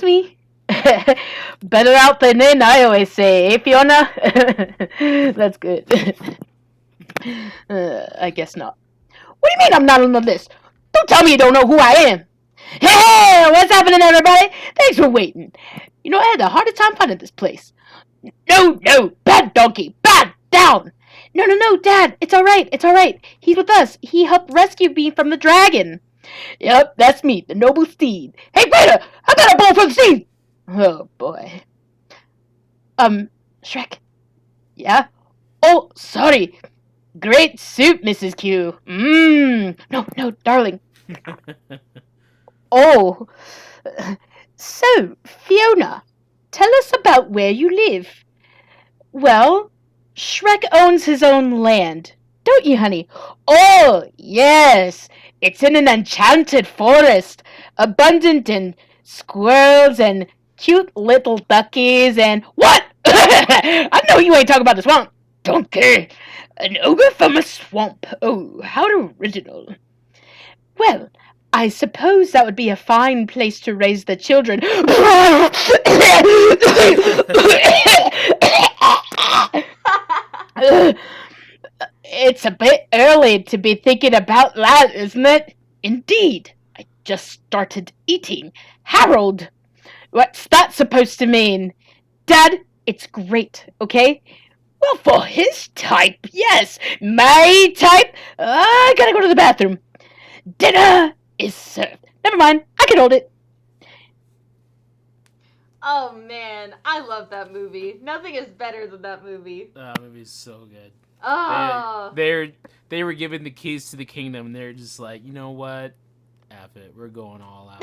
excuse me. Better out than in, I always say, eh, Fiona? That's good. I guess not. What do you mean I'm not on the list? Don't tell me you don't know who I am. Hey, what's happening, everybody? Thanks for waiting. You know, I had the hardest time finding this place. No, no, bad donkey, bad down. No, no, no, Dad, it's all right, it's all right. He's with us. He helped rescue me from the dragon. Yep, that's me, the noble steed. Hey, Peter, I got a bowl for the steed. Oh boy. Shrek. Yeah. Oh, sorry. Great soup, Mrs. Q. No, no, darling. Oh. So, Fiona, tell us about where you live. Well, Shrek owns his own land, don't you, honey? Oh, yes. It's in an enchanted forest, abundant in squirrels and cute little duckies and... What? I know you ain't talking about the swamp. Donkey. An ogre from a swamp. Oh, how original. Well, I suppose that would be a fine place to raise the children. It's a bit early to be thinking about that, isn't it? Indeed. I just started eating. Harold! What's that supposed to mean? Dad, it's great, okay? Well, for his type, yes. My type, I gotta go to the bathroom. Dinner is served. Never mind, I can hold it. Oh man, I love that movie. Nothing is better than that movie. That movie's so good. Oh. They were given the keys to the kingdom. And they're just like, you know what? F it, we're going all out.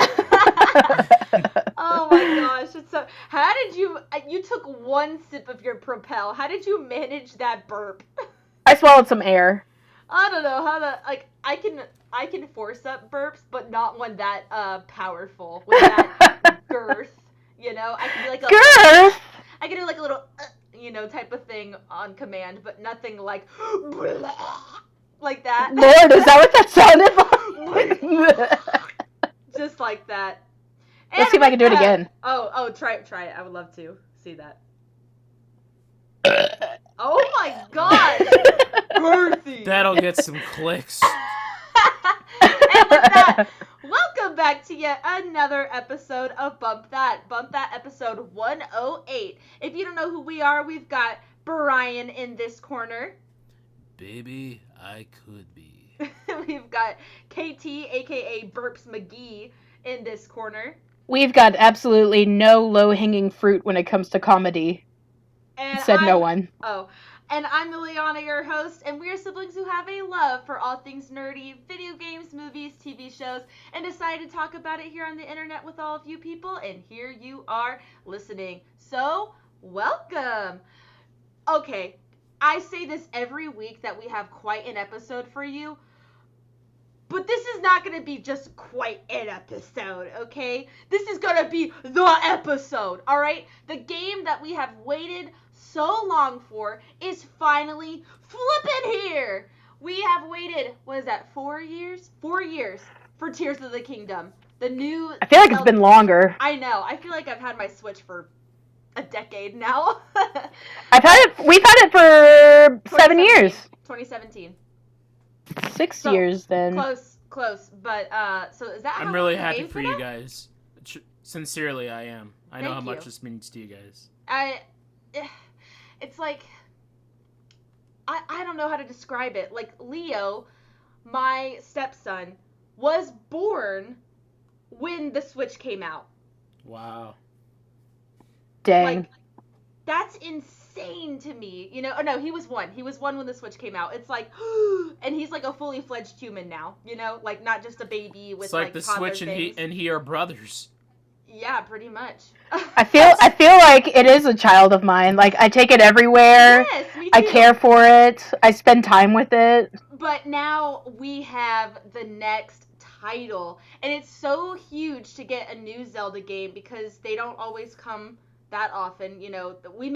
Oh my gosh, it's so. How did you? You took one sip of your Propel. How did you manage that burp? I swallowed some air. I don't know how to like. I can force up burps, but not one that powerful with that girth. You know, I can be like a girth. I can do like a little type of thing on command, but nothing like like that. Lord, is that what that sounded like? Just like that. And let's see if I can do it again. Oh, try it. I would love to see that. Oh my gosh! Girthy! That'll get some clicks. And with that, welcome back to yet another episode of Bump That. Bump That episode 108. If you don't know who we are, we've got Brian in this corner. Baby, I could be. We've got KT, aka Burps McGee, in this corner. We've got absolutely no low-hanging fruit when it comes to comedy. And said no one. Oh. And I'm Ileana, your host, and we are siblings who have a love for all things nerdy, video games, movies, TV shows, and decided to talk about it here on the internet with all of you people, and here you are listening. So, welcome! Okay, I say this every week that we have quite an episode for you, but this is not going to be just quite an episode, okay? This is going to be the episode, alright? The game that we have waited so long for is finally flipping here. We have waited, 4 years? 4 years for Tears of the Kingdom. The new... I feel like it's been longer. I know. I feel like I've had my Switch for a decade now. We've had it for 7 years. 2017. 6 years then. Close. But, so is that how I'm really long happy the for game's you been out? guys. Sincerely, I am. I know how much this means to you guys. It's like, I don't know how to describe it. Like, Leo, my stepson, was born when the Switch came out. Wow. Dang. Like, that's insane to me. You know, oh no, he was one. He was one when the Switch came out. It's like, and he's like a fully fledged human now. You know, like not just a baby with it's like the Switch things. and he are brothers. Yeah, pretty much. I feel like it is a child of mine. Like, I take it everywhere. Yes, me too. I care for it. I spend time with it. But now we have the next title, and it's so huge to get a new Zelda game because they don't always come that often. You know, we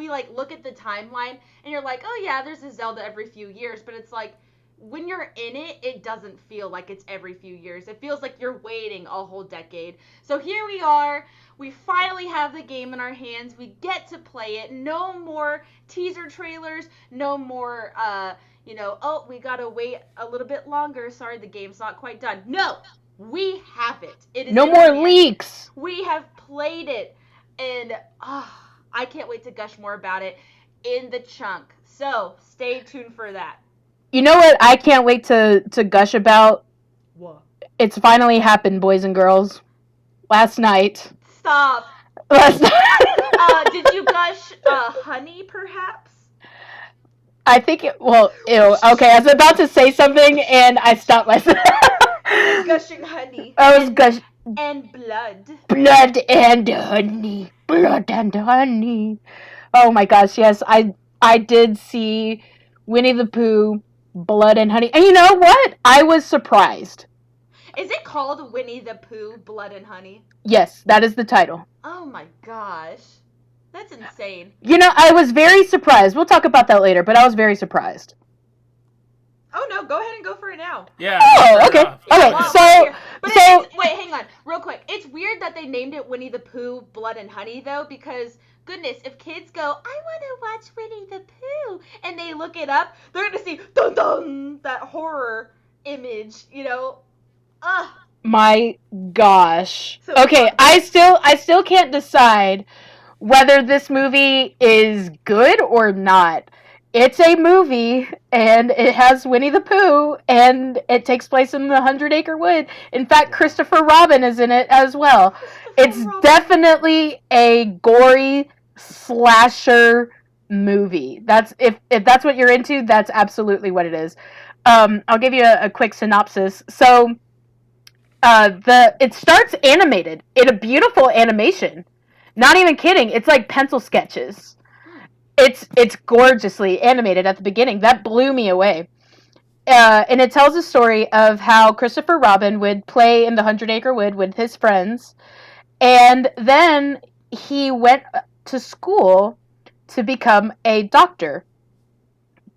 like look at the timeline, and you're like, oh yeah, there's a Zelda every few years, but it's like, when you're in it, it doesn't feel like it's every few years. It feels like you're waiting a whole decade. So here we are. We finally have the game in our hands. We get to play it. No more teaser trailers. No more, oh, we gotta wait a little bit longer. Sorry, the game's not quite done. No, we have it. It is No in more our hands. leaks. We have played it, and I can't wait to gush more about it in the chunk. So stay tuned for that. You know what I can't wait to gush about? What? It's finally happened, boys and girls. Last night. Stop. Last night. Did you gush honey, perhaps? I think well, ew. Okay, I was about to say something and I stopped myself. Gushing honey. I was gushing. And blood. Blood and honey. Blood and honey. Oh my gosh, yes. I did see Winnie the Pooh, Blood and Honey. And you know what? I was surprised. Is it called Winnie the Pooh, Blood and Honey? Yes, that is the title. Oh my gosh. That's insane. You know, I was very surprised. We'll talk about that later, but I was very surprised. Oh no, go ahead and go for it now. Yeah. Oh, okay. Okay, Wait, hang on, real quick. It's weird that they named it Winnie the Pooh, Blood and Honey, though, because goodness, if kids go, I want to watch Winnie the Pooh, and they look it up, they're gonna see dun dun that horror image, Ugh. My gosh. So Okay, I still can't decide whether this movie is good or not. It's a movie, and it has Winnie the Pooh, and it takes place in the 100-Acre Wood. In fact, Christopher Robin is in it as well. It's definitely a gory slasher movie. That's if that's what you're into, that's absolutely what it is. I'll give you a quick synopsis. So, it starts animated in a beautiful animation. Not even kidding. It's like pencil sketches. It's gorgeously animated at the beginning. That blew me away. And it tells a story of how Christopher Robin would play in the 100-Acre Wood with his friends, and then he went to school to become a doctor.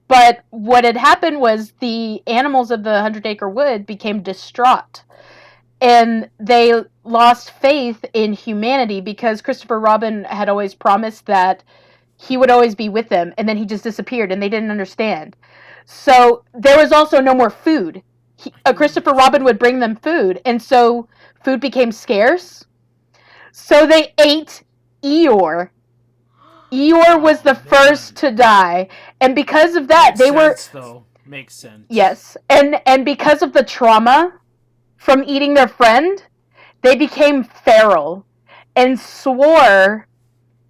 But what had happened was the animals of the 100-Acre Wood became distraught, and they lost faith in humanity because Christopher Robin had always promised that he would always be with them, and then he just disappeared, and they didn't understand. So there was also no more food. Christopher Robin would bring them food, and so food became scarce. So they ate Eeyore. Eeyore was the first to die, and because of that, Makes sense. Yes, and because of the trauma from eating their friend, they became feral and swore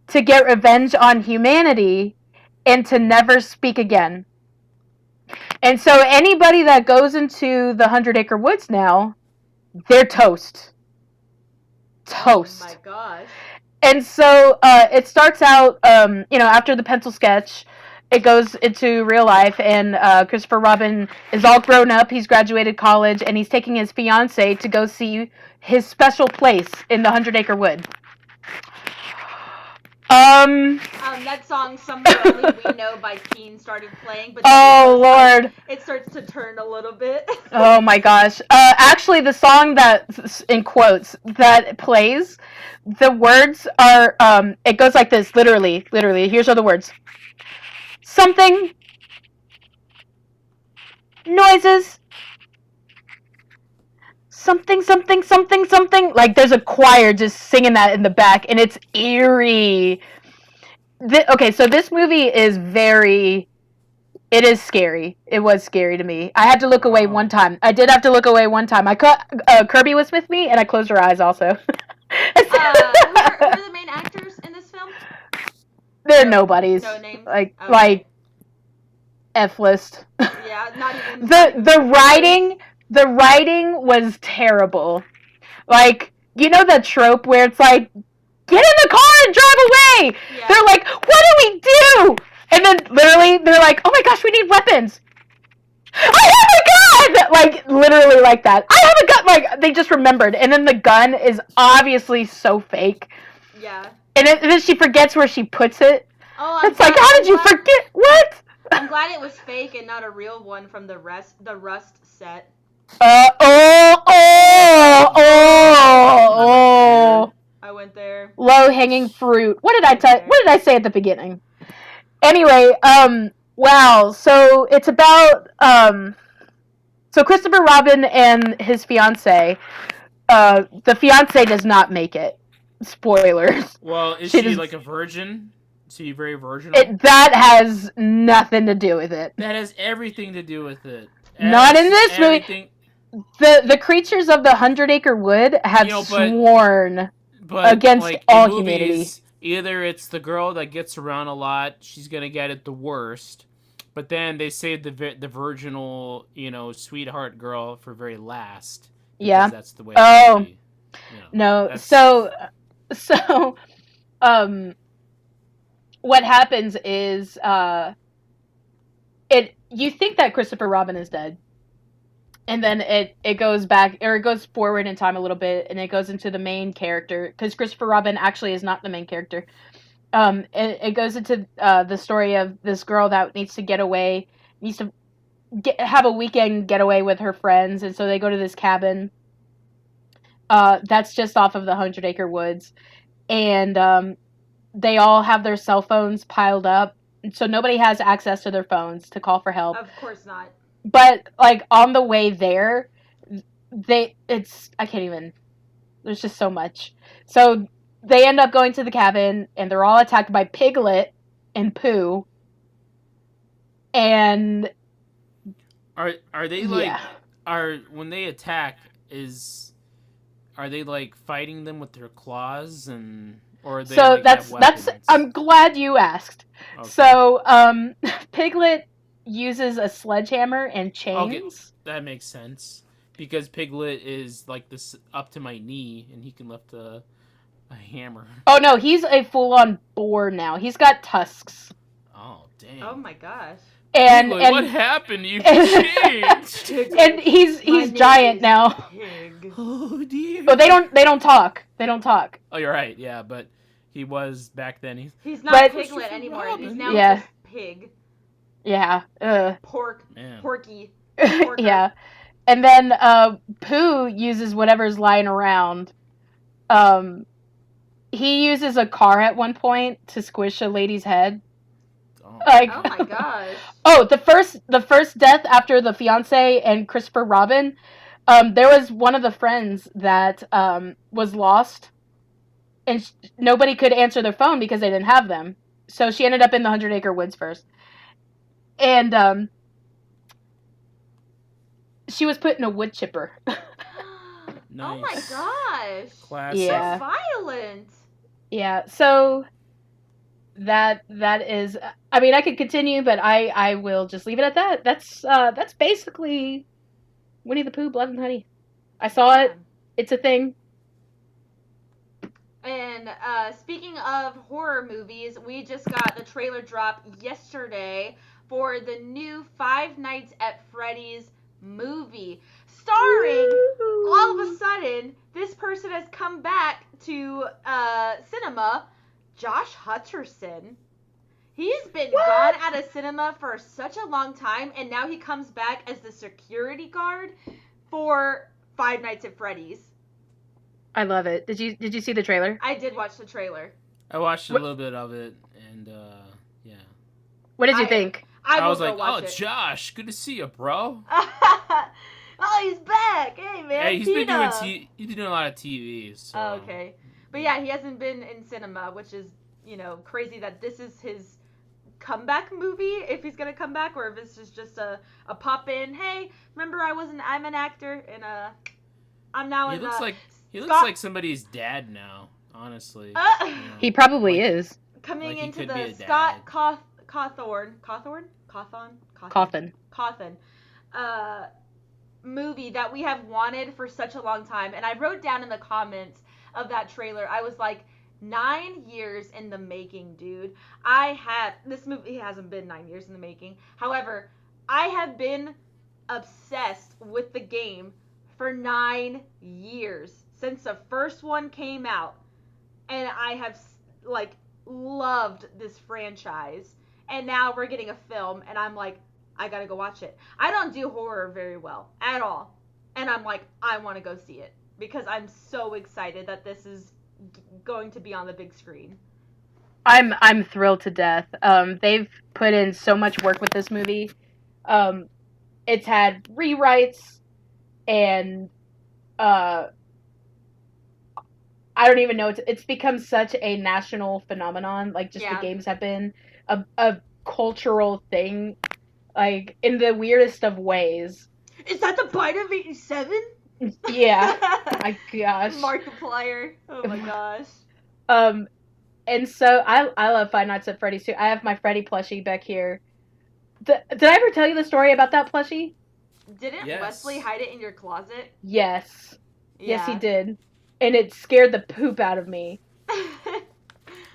to get revenge on humanity and to never speak again. And so anybody that goes into the 100-Acre Woods now, they're toast. Toast. Oh my gosh. And so it starts out, after the pencil sketch, it goes into real life, and Christopher Robin is all grown up. He's graduated college, and he's taking his fiancée to go see his special place in the 100-Acre Wood. That song, Somewhere Only We Know by Keen, started playing, but Lord, it starts to turn a little bit. Oh my gosh. Actually, the song that, in quotes, that plays, the words are, it goes like this, literally, here's all the words. Something, noises, something, like there's a choir just singing that in the back, and it's eerie. Okay, so this movie is it is scary. It was scary to me. I had to look away one time. I did have to look away one time. Kirby was with me, and I closed her eyes also. Who are the main actors in this film? They're nobodies. No names? Like F-list. Yeah, not even... The writing was terrible. Like, you know that trope where it's like, get in the car and drive away! Yeah. They're like, what do we do? And then literally, they're like, oh my gosh, we need weapons. I have a gun! Like, literally like that. I have a gun! Like, they just remembered. And then the gun is obviously so fake. Yeah. And then she forgets where she puts it. Oh, it's like, how did you forget? What? One I'm glad it was fake and not a real one from the Rust set. Oh. I went there. Low hanging fruit. What did Went there. What did I say at the beginning? Anyway, wow. So it's about so Christopher Robin and his fiance. The fiance does not make it. Spoilers. Well, is She she does. like a virgin? Is she very virginal? That has nothing to do with it. That has everything to do with it. Not in this movie. Everything. The creatures of the 100-Acre Wood have sworn but against like all in humanity. movies, either it's the girl that gets around a lot, she's gonna get it the worst. But then they save the virginal, sweetheart girl for very last. Yeah. That's the way. It's be, no. So, what happens is, you think that Christopher Robin is dead, and then it goes back, or it goes forward in time a little bit, and it goes into the main character, because Christopher Robin actually is not the main character. It goes into the story of this girl that needs to get away, needs to have a weekend getaway with her friends, and so they go to this cabin that's just off of the 100-Acre Woods, and they all have their cell phones piled up, so nobody has access to their phones to call for help. Of course not. But like on the way there, I can't even. There's just so much. So they end up going to the cabin, and they're all attacked by Piglet and Pooh. And are they like when they attack, are they like fighting them with their claws, or are they that's I'm glad you asked. Okay. So Piglet uses a sledgehammer and chains. Okay, that makes sense, because Piglet is like this up to my knee, and he can lift a hammer. Oh no, he's a full-on boar now. He's got tusks. Oh damn. Oh my gosh. And what happened? You changed. And he's giant now. Pig. Oh dear. But they don't talk. They don't talk. Oh, you're right. Yeah, but he was back then. He's not Piglet anymore. Robin. He's now just Pig. Yeah. Porky. Yeah. And then Pooh uses whatever's lying around. He uses a car at one point to squish a lady's head. Oh my gosh. Oh, the first death after the fiance and Christopher Robin, there was one of the friends that was lost, and nobody could answer their phone because they didn't have them. So she ended up in the 100-Acre Woods first, and she was put in a wood chipper. Nice. Oh my gosh! Classic. Yeah. So violent. Yeah. So. That is. I mean, I could continue, but I will just leave it at that. That's basically Winnie the Pooh, Blood and Honey. I saw it. It's a thing. And speaking of horror movies, we just got the trailer drop yesterday for the new Five Nights at Freddy's movie, starring. All of a sudden, this person has come back to cinema. Josh Hutcherson. He's been gone out of cinema for such a long time, and now he comes back as the security guard for Five Nights at Freddy's. I love it. Did you see the trailer? I did watch the trailer. I watched a little bit of it, and yeah. What did you think? I was like, oh, Josh, good to see you, bro. Oh, he's back. Hey, man. Hey, he's been doing a lot of TV. So. Oh, okay. But yeah, he hasn't been in cinema, which is, crazy that this is his comeback movie, if he's gonna come back, or if it's just a pop-in. Hey, remember I'm an actor, and I'm now he in. He looks like somebody's dad now, honestly. He probably is. Coming into the Scott Cawthon movie that we have wanted for such a long time, and I wrote down in the comments of that trailer, I was like, 9 years in the making, dude. This movie hasn't been 9 years in the making. However, I have been obsessed with the game for 9 years since the first one came out, and I have loved this franchise. and now we're getting a film, and I'm like, I gotta go watch it. I don't do horror very well at all, and I'm like, I want to go see it because I'm so excited that this is going to be on the big screen. I'm thrilled to death. They've put in so much work with this movie. Um, it's had rewrites and uh, I don't even know. It's become such a national phenomenon. Like just the Yeah. games have been a cultural thing, like in the weirdest of ways. Is that the Bite of 87? Yeah. My gosh. Markiplier. Oh my gosh. Um, and so I love Five Nights at Freddy's too. I have my Freddy plushie back here. Did I ever tell you the story about that plushie? Didn't Yes. Wesley hide it in your closet? Yes. Yes, he Yeah. did. And it scared the poop out of me.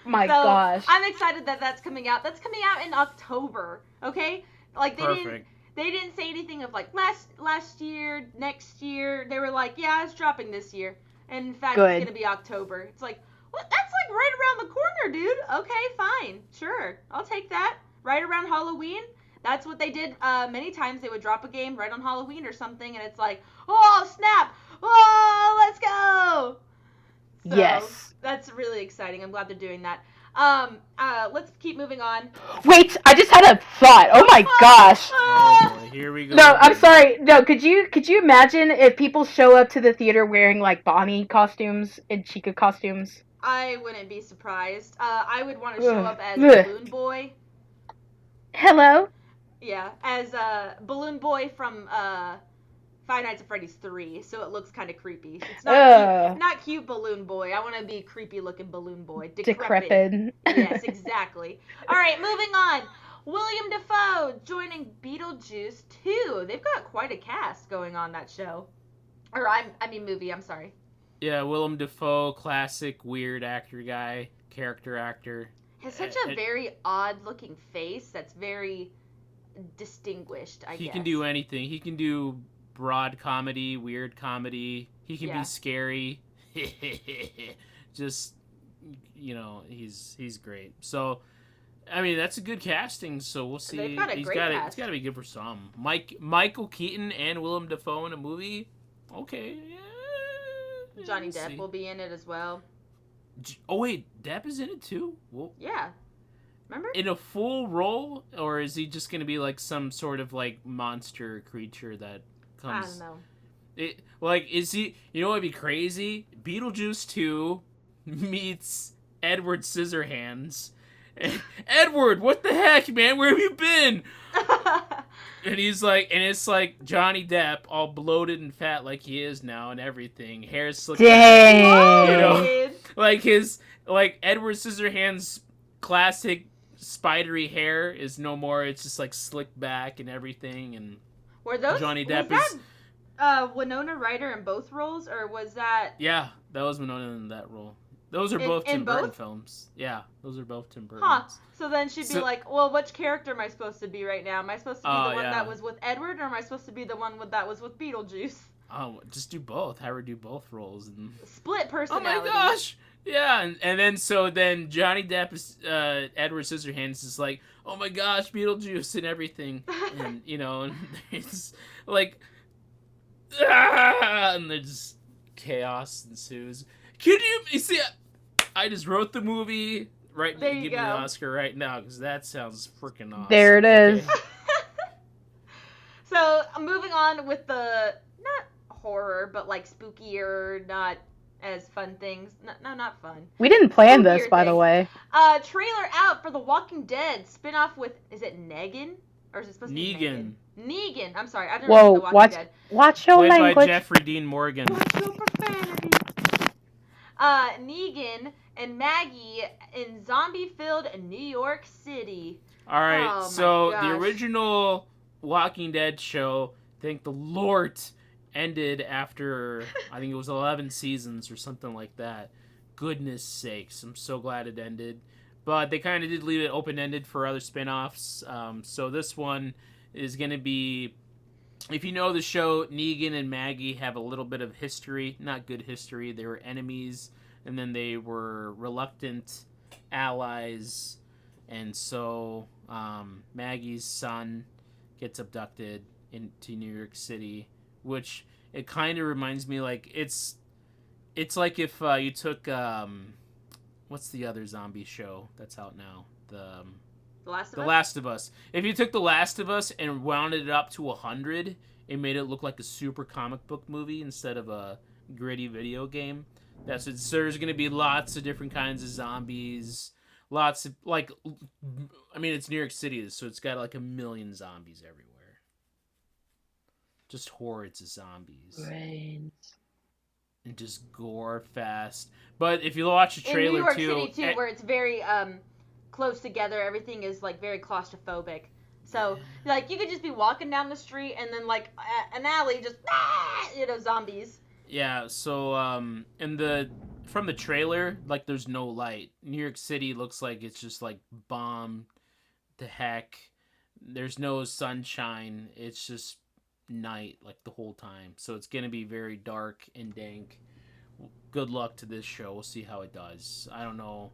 My So gosh. I'm excited that that's coming out. That's coming out in October. Okay, like Perfect. they didn't say anything of like last year, next year. They were like, yeah, it's dropping this year. And in fact, Good. it's gonna be October. It's like, what? That's like right around the corner, dude. Okay, fine, sure, I'll take that. Right around Halloween. That's what they did. Many times they would drop a game right on Halloween or something, and it's like, oh snap, oh let's go. So, Yes. that's really exciting. I'm glad they're doing that. Let's keep moving on. Wait, I just had a thought. Oh my gosh. Oh boy, here we go. No, I'm sorry. No, could you imagine if people show up to the theater wearing like Bonnie costumes and Chica costumes? I wouldn't be surprised. I would want to show up as Ugh. Balloon Boy. Hello? Yeah, as Balloon Boy from Five Nights at Freddy's 3, so it looks kind of creepy. It's not cute Balloon Boy. I want to be creepy looking Balloon Boy. Decrepit. Yes, exactly. All right, moving on. William Dafoe joining Beetlejuice 2. They've got quite a cast going on that show. Or I mean movie, I'm sorry. Yeah, Willem Dafoe, classic weird actor guy, character actor. Has such a very odd looking face that's very distinguished, I guess. He can do anything. He can do broad comedy, weird comedy. He can Yeah. be scary. Just, you know, he's great. So, I mean, that's a good casting. So we'll see. They've got a great cast. It's got to be good for some. Michael Keaton and Willem Dafoe in a movie. Okay. Yeah, Johnny we'll Depp see. will be in it as well. Oh wait, Depp is in it too. Well, Yeah. Remember? in a full role, or is he just gonna be like some sort of like monster creature that I comes? don't know. Is he? You know what'd be crazy? Beetlejuice 2 meets Edward Scissorhands. Edward, what the heck, man? Where have you been? And he's like, and it's like Johnny Depp, all bloated and fat like he is now, and everything, hair slicked back, Dang. you know, like Edward Scissorhands' classic spidery hair is no more. It's just like slicked back and everything, and Were those Johnny Depp was is. that Winona Ryder in both roles, or was that? Yeah, that was Winona in that role. Those are both in Tim Burton both? films. Yeah, those are both Tim Burton. Huh. So then she'd be So- like, well, which character am I supposed to be right now? Am I supposed to be Oh, the one yeah. that was with Edward, or am I supposed to be the one that was with Beetlejuice? Oh, just do both. Have her do both roles. And Split oh personality. my gosh! Yeah, and then Johnny Depp is Edward Scissorhands is like, oh my gosh, Beetlejuice and everything, and you know, and it's like, and there's chaos ensues. Could you see? I just wrote the movie. Right, There you give me go. the Oscar right now because that sounds freaking awesome. There it is. Okay. So moving on with the not horror, but like spookier, not as fun things. No, not fun. We didn't plan Weird this, by the thing. way. Trailer out for The Walking Dead spinoff with, is it Negan? Or is it supposed to be Negan. Negan. I'm sorry, I didn't Whoa, know The Walking Dead. watch your Played by language. Jeffrey Dean Morgan. Watch your profanity. Negan and Maggie in zombie-filled New York City. All right, Oh, my so the gosh. original Walking Dead show, thank the Lord, ended after I think it was 11 seasons or something like that. Goodness sakes, I'm so glad it ended. But they kind of did leave it open-ended for other spin-offs. So this one is going to be, if you know the show, Negan and Maggie have a little bit of history, not good history. They were enemies, and then they were reluctant allies. And so Maggie's son gets abducted into New York City, which it kind of reminds me like it's like if you took what's the other zombie show that's out now, The Last of The Us. Last of Us. If you took The Last of Us and rounded it up to 100, it made it look like a super comic book movie instead of a gritty video game. That's it. So there's going to be lots of different kinds of zombies. Lots of, like, I mean, it's New York City, so it's got like a million zombies everywhere. Just hordes of zombies. Brains. And just gore fast. But if you watch the In trailer New York too, City too, where it's very close together, everything is like very claustrophobic. So like you could just be walking down the street and then like an alley just zombies. yeah. So in the from the trailer, like there's no light. New York City looks like it's just like bombed to heck. There's no sunshine. It's just night like the whole time. So it's gonna be very dark and dank. Good luck to this show. We'll see how it does. I don't know.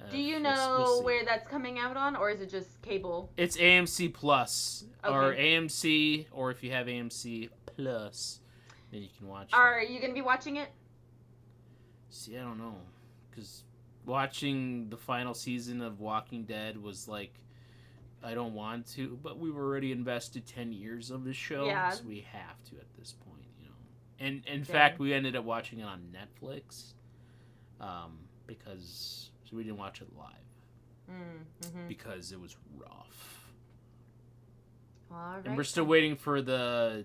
Do you We'll know see. where that's coming out on, or is it just cable? It's AMC Plus or Okay. AMC, or if you have AMC Plus, then you can watch. Are that. you gonna be watching it? See, I don't know, because watching the final season of Walking Dead was like, I don't want to, but we've already invested 10 years of the show, Yeah. so we have to at this point, you know. And in fact, we ended up watching it on Netflix, because so we didn't watch it live Mm-hmm. because it was rough. All right. And we're still waiting for the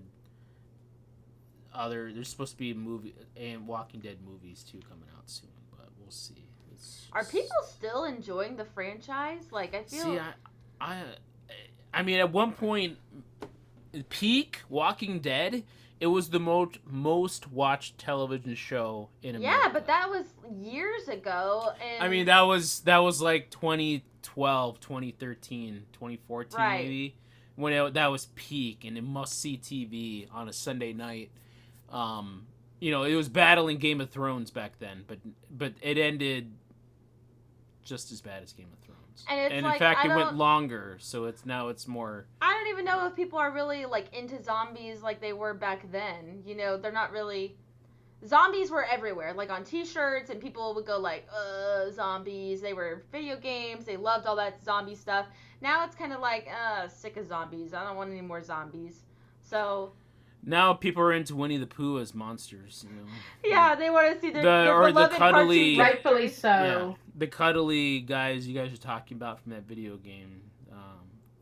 other. There's supposed to be a movie and Walking Dead movies too coming out soon, but we'll see. Are people still enjoying the franchise? Like I feel. See, I mean, at one point, peak Walking Dead, it was the most watched television show in America. Yeah, but that was years ago. And I mean, that was like 2012, 2013, 2014 Right. maybe, when that was peak and it must see TV on a Sunday night. You know, it was battling Game of Thrones back then, but it ended just as bad as Game of Thrones. And it's in like, fact, I it went don't- longer, so it's more. I don't even know if people are really like into zombies like they were back then. You know, they're not really. Zombies were everywhere, like on T-shirts, and people would go like, zombies." They were video games. They loved all that zombie stuff. Now it's kind of like, sick of zombies. I don't want any more zombies. So Now people are into Winnie the Pooh as monsters. You know. yeah, they want to see their Or the beloved cuddly- cartoon. Rightfully so. Yeah, the cuddly guys you guys are talking about from that video game,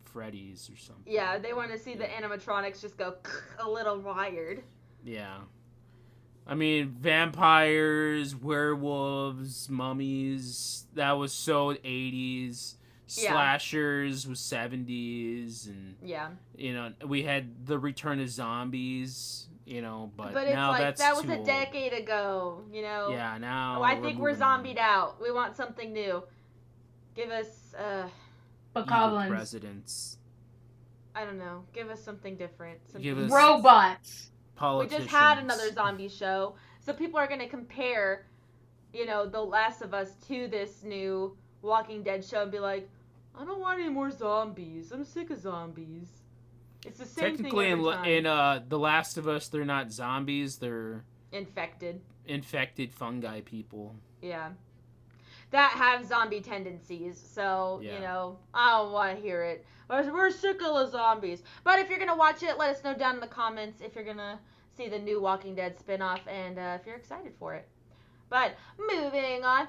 Freddy's or something. Yeah, they want to see the animatronics just go a little wired. Yeah. I mean, vampires, werewolves, mummies, that was so 80s. Yeah. Slashers was 70s. And, Yeah, you know, we had the return of zombies, you know, but it's now like that's that was too a old. decade ago. You know. Yeah, now. Oh, I think we're moving on. zombied out. We want something new. Give us, But Evil goblins. presidents. I don't know. Give us something different. Something Give us- Robots. We Politicians. just had another zombie show, so people are gonna compare, you know, The Last of Us to this new Walking Dead show and be like, I don't want any more zombies. I'm sick of zombies. It's the same Technically, thing every time. in The Last of Us, they're not zombies. They're Infected. infected fungi people. Yeah. That have zombie tendencies, so, Yeah. you know, I don't want to hear it. We're sick of the zombies. But if you're going to watch it, let us know down in the comments if you're going to see the new Walking Dead spinoff and if you're excited for it. But moving on.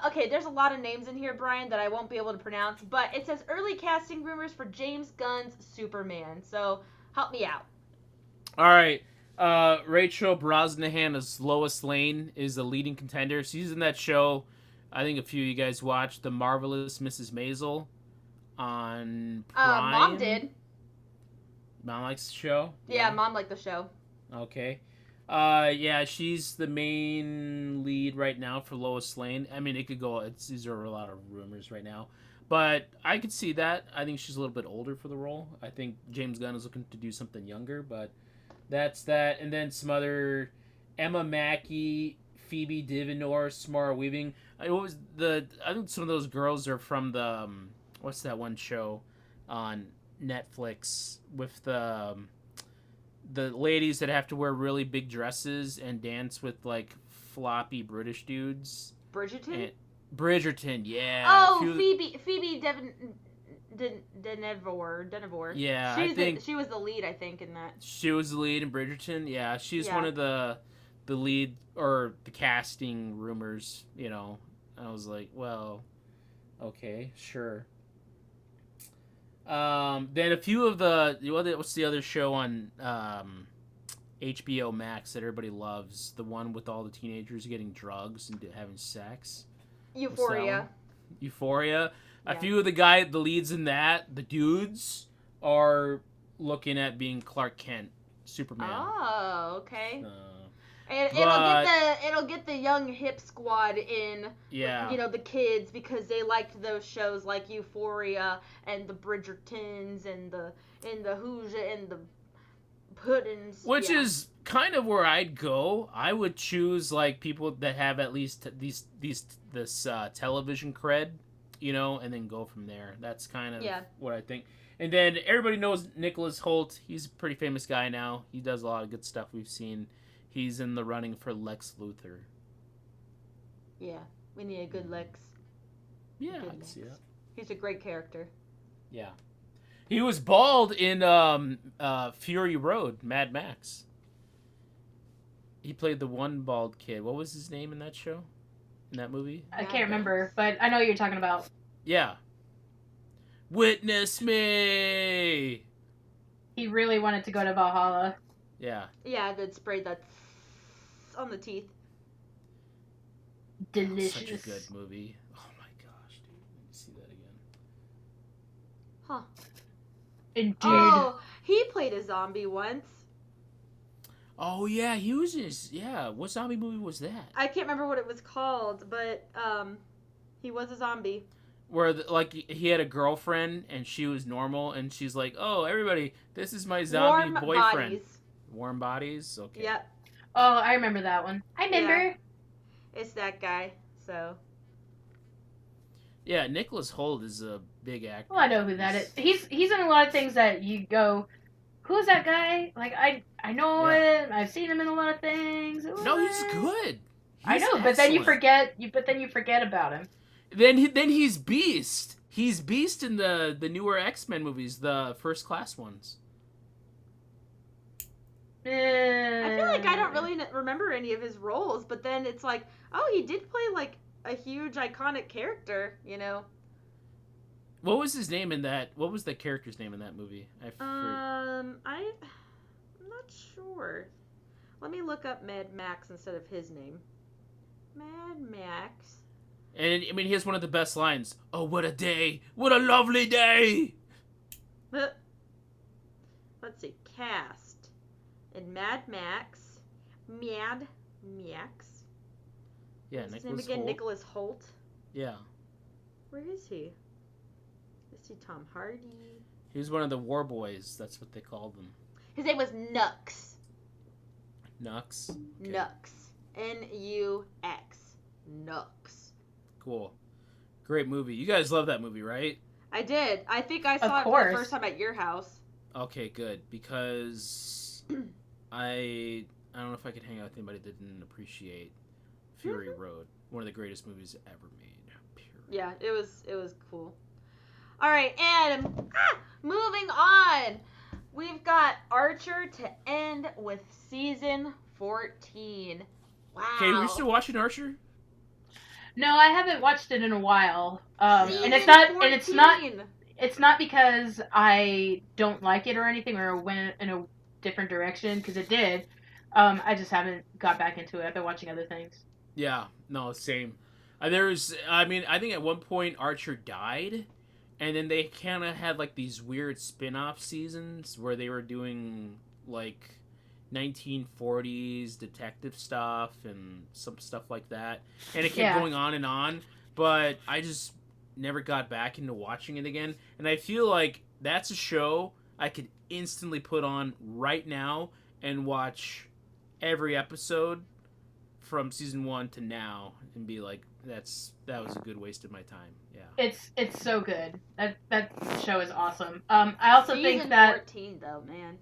Okay, there's a lot of names in here, Brian, that I won't be able to pronounce. But it says early casting rumors for James Gunn's Superman. So help me out. All right. Rachel Brosnahan as Lois Lane is the leading contender. She's in that show. I think a few of you guys watched The Marvelous Mrs. Maisel on Prime. Mom did. Mom likes the show? Yeah, Mom liked the show. Okay. Yeah, she's the main lead right now for Lois Lane. I mean, it could go. These are a lot of rumors right now, but I could see that. I think she's a little bit older for the role. I think James Gunn is looking to do something younger, but that's that. And then some other Emma Mackey, Phoebe Divonor, Samara Weaving. I think some of those girls are from the what's that one show? on Netflix with the ladies that have to wear really big dresses and dance with like floppy British dudes. Bridgerton? And Bridgerton, yeah. Oh, Phoebe Denevor. Yeah, I think she was the lead, I think, in that. she was the lead in Bridgerton. Yeah, she's Yeah. one of the lead or the casting rumors. You know, I was like, well, okay, sure. Then a few of what's the other show on HBO Max that everybody loves? The one with all the teenagers getting drugs and having sex. Euphoria. Euphoria. Yeah. A few of the leads in that, the dudes, are looking at being Clark Kent, Superman. Oh, okay. And it'll get the young hip squad in. Yeah. You know, the kids, because they liked those shows like Euphoria and the Bridgertons and the Who's and the Puddins. Which is kind of where I'd go. I would choose like people that have at least this television cred, you know, and then go from there. That's kind of what I think. And then everybody knows Nicholas Hoult. He's a pretty famous guy now. He does a lot of good stuff we've seen. He's in the running for Lex Luthor. Yeah, we need a good Lex. Yeah, I can see that. He's a great character. Yeah. He was bald in Fury Road, Mad Max. He played the one bald kid. What was his name in that show? In that movie? I can't remember, but I know what you're talking about. Yeah. Witness me! He really wanted to go to Valhalla. Yeah. Yeah, that sprayed that on the teeth. Delicious. Such a good movie. Oh my gosh, dude. Let me see that again. Huh. Indeed. Oh, he played a zombie once. Oh yeah, he was just What zombie movie was that? I can't remember what it was called, but he was a zombie. Where like he had a girlfriend and she was normal and she's like, "Oh, everybody, this is my zombie Warm boyfriend." Bodies. Warm Bodies. Okay. Yep. Oh, I remember that one. I remember. Yeah. It's that guy. So. Yeah, Nicholas Hoult is a big actor. Well, I know who that is. He's in a lot of things that you go, who's that guy? Like I know him. I've seen him in a lot of things. No, he's good. I know, excellent. but then you forget. But then you forget about him. Then he's Beast. He's Beast in the newer X-Men movies, the first class ones. I feel like I don't really remember any of his roles, but then it's like, oh, he did play like a huge iconic character, you know. What was his name in that? What was the character's name in that movie? I'm not sure. Let me look up Mad Max instead of his name. Mad Max. And I mean, he has one of the best lines. Oh, what a day! What a lovely day! Let's see, cast in Mad Max. Mad Max. Yeah, What's his Nicholas name again? Hoult. Nicholas Hoult. Yeah. Where is he? Is he Tom Hardy? He was one of the war boys. That's what they called them. His name was Nux. Nux. Okay. Nux. N-U-X. Nux. Cool. Great movie. You guys love that movie, right? I did. I think I saw it for the first time at your house. Okay, good. Because I don't know if I could hang out with anybody that didn't appreciate Fury Road. One of the greatest movies ever made. Period. Yeah, it was cool. All right, and moving on. We've got Archer to end with season 14. Wow. Okay, are we still watching Archer? No, I haven't watched it in a while. Season and 14. it's not because I don't like it or anything or went in a different direction, because it did. I just haven't got back into it. I've been watching other things. Yeah, no, same. I think at one point Archer died, and then they kind of had like these weird spin-off seasons where they were doing like 1940s detective stuff and some stuff like that, and it kept going on and on, but I just never got back into watching it again. And I feel like that's a show I could instantly put on right now and watch every episode from season 1 to now and be like, that was a good waste of my time. Yeah. It's so good. That show is awesome. I also think Season that 14 though, man.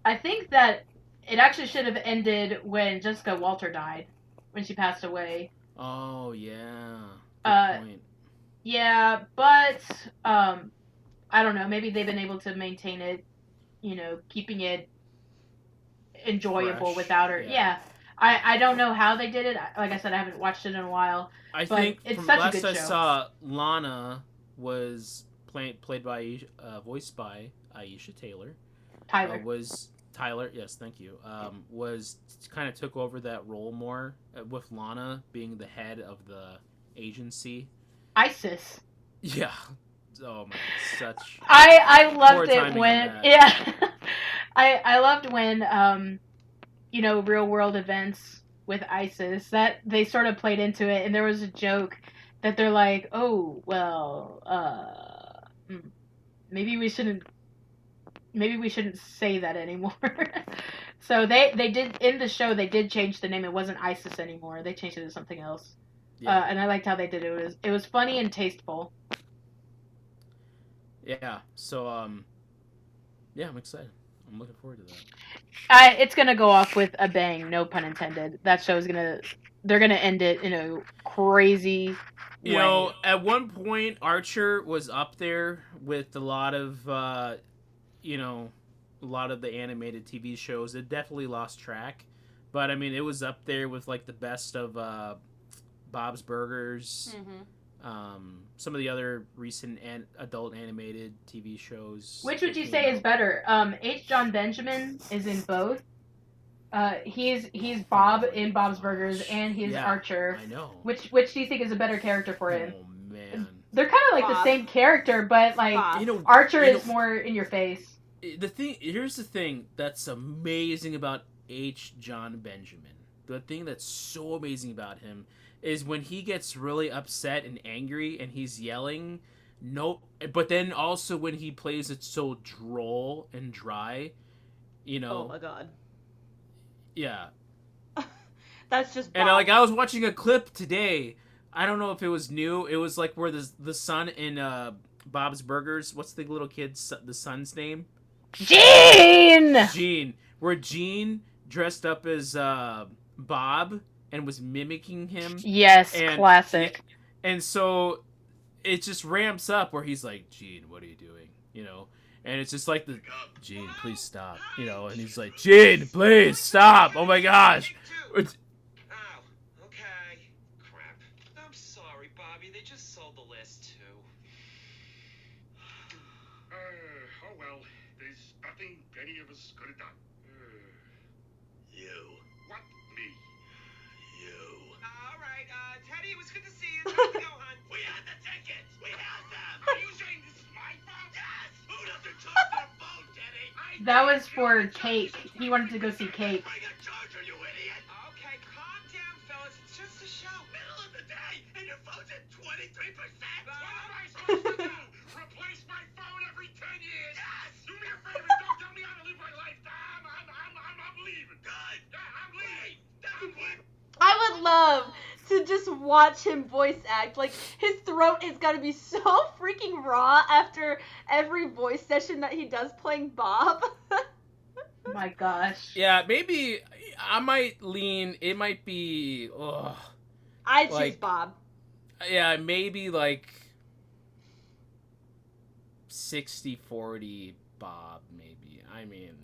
I think that it actually should have ended when Jessica Walter died, when she passed away. Oh yeah. Uh, Good point. Yeah, but I don't know. Maybe they've been able to maintain it, keeping it enjoyable Fresh. without her. Yeah. Yeah, I don't know how they did it. Like I said, I haven't watched it in a while, I but think it's from such a last good I show. saw, Lana was played by voiced by Aisha Taylor. Tyler. Was Tyler? Yes, thank you. Was kind of took over that role more with Lana being the head of the agency. ISIS. Yeah. Oh my, such I poor loved it timing on when that. I loved when real world events with ISIS that they sort of played into it, and there was a joke that they're like, oh well, maybe we shouldn't say that anymore. So they did, in the show, they did change the name. It wasn't ISIS anymore. They changed it to something else. Yeah. And I liked how they did it. It was funny and tasteful. Yeah. So yeah, I'm excited. I'm looking forward to that. It's gonna go off with a bang, no pun intended. That show's they're gonna end it in a crazy way. At one point, Archer was up there with a lot of a lot of the animated TV shows. It definitely lost track, but I mean, it was up there with like the best of Bob's Burgers. Some of the other recent adult animated TV shows. Which would you say is better? H. John Benjamin is in both. He's Bob in Bob's Burgers, and he's Archer. I know. Which do you think is a better character for him? Oh man, they're kind of like Bob. the same character, but like Archer is more in your face. Here's the thing that's amazing about H. John Benjamin. The thing that's so amazing about him is when he gets really upset and angry and he's yelling. No, but then also when he plays it so droll and dry, Oh my god. Yeah. That's just Bob. And I was watching a clip today. I don't know if it was new. It was like where the son in Bob's Burgers. What's the little kid's the son's name? Gene. Where Gene dressed up as Bob and was mimicking him. Yes, classic. And so it just ramps up where he's like, Gene, what are you doing? And it's just like Gene, please stop. And he's like, Gene, please stop. Oh my gosh. Okay. Crap. I'm sorry, Bobby. They just sold the list too. Oh well. There's nothing any of us could have done. You. What? Me? You. All right, Teddy, it was good to see you. Time to go, hon. We had the tickets. We had them. Are you saying this is my fault? Yes. Who doesn't charge their phone, Teddy? That was for Cake. He wanted to go see Cake. Bring a charger, you idiot. Okay, calm down, fellas. It's just a show. Middle of the day, and your phone's at 23%. What am I supposed to do? Replace my phone every 10 years? Yes. Do me a favor. Don't tell me how to live my life. I'm leaving. Good. I'm leaving. I'm leaving. I would love to just watch him voice act. Like, his throat is gonna be so freaking raw after every voice session that he does playing Bob. My gosh. Yeah, maybe I might lean. It might be. I choose Bob. Yeah, maybe like 60-40 Bob, maybe. I mean,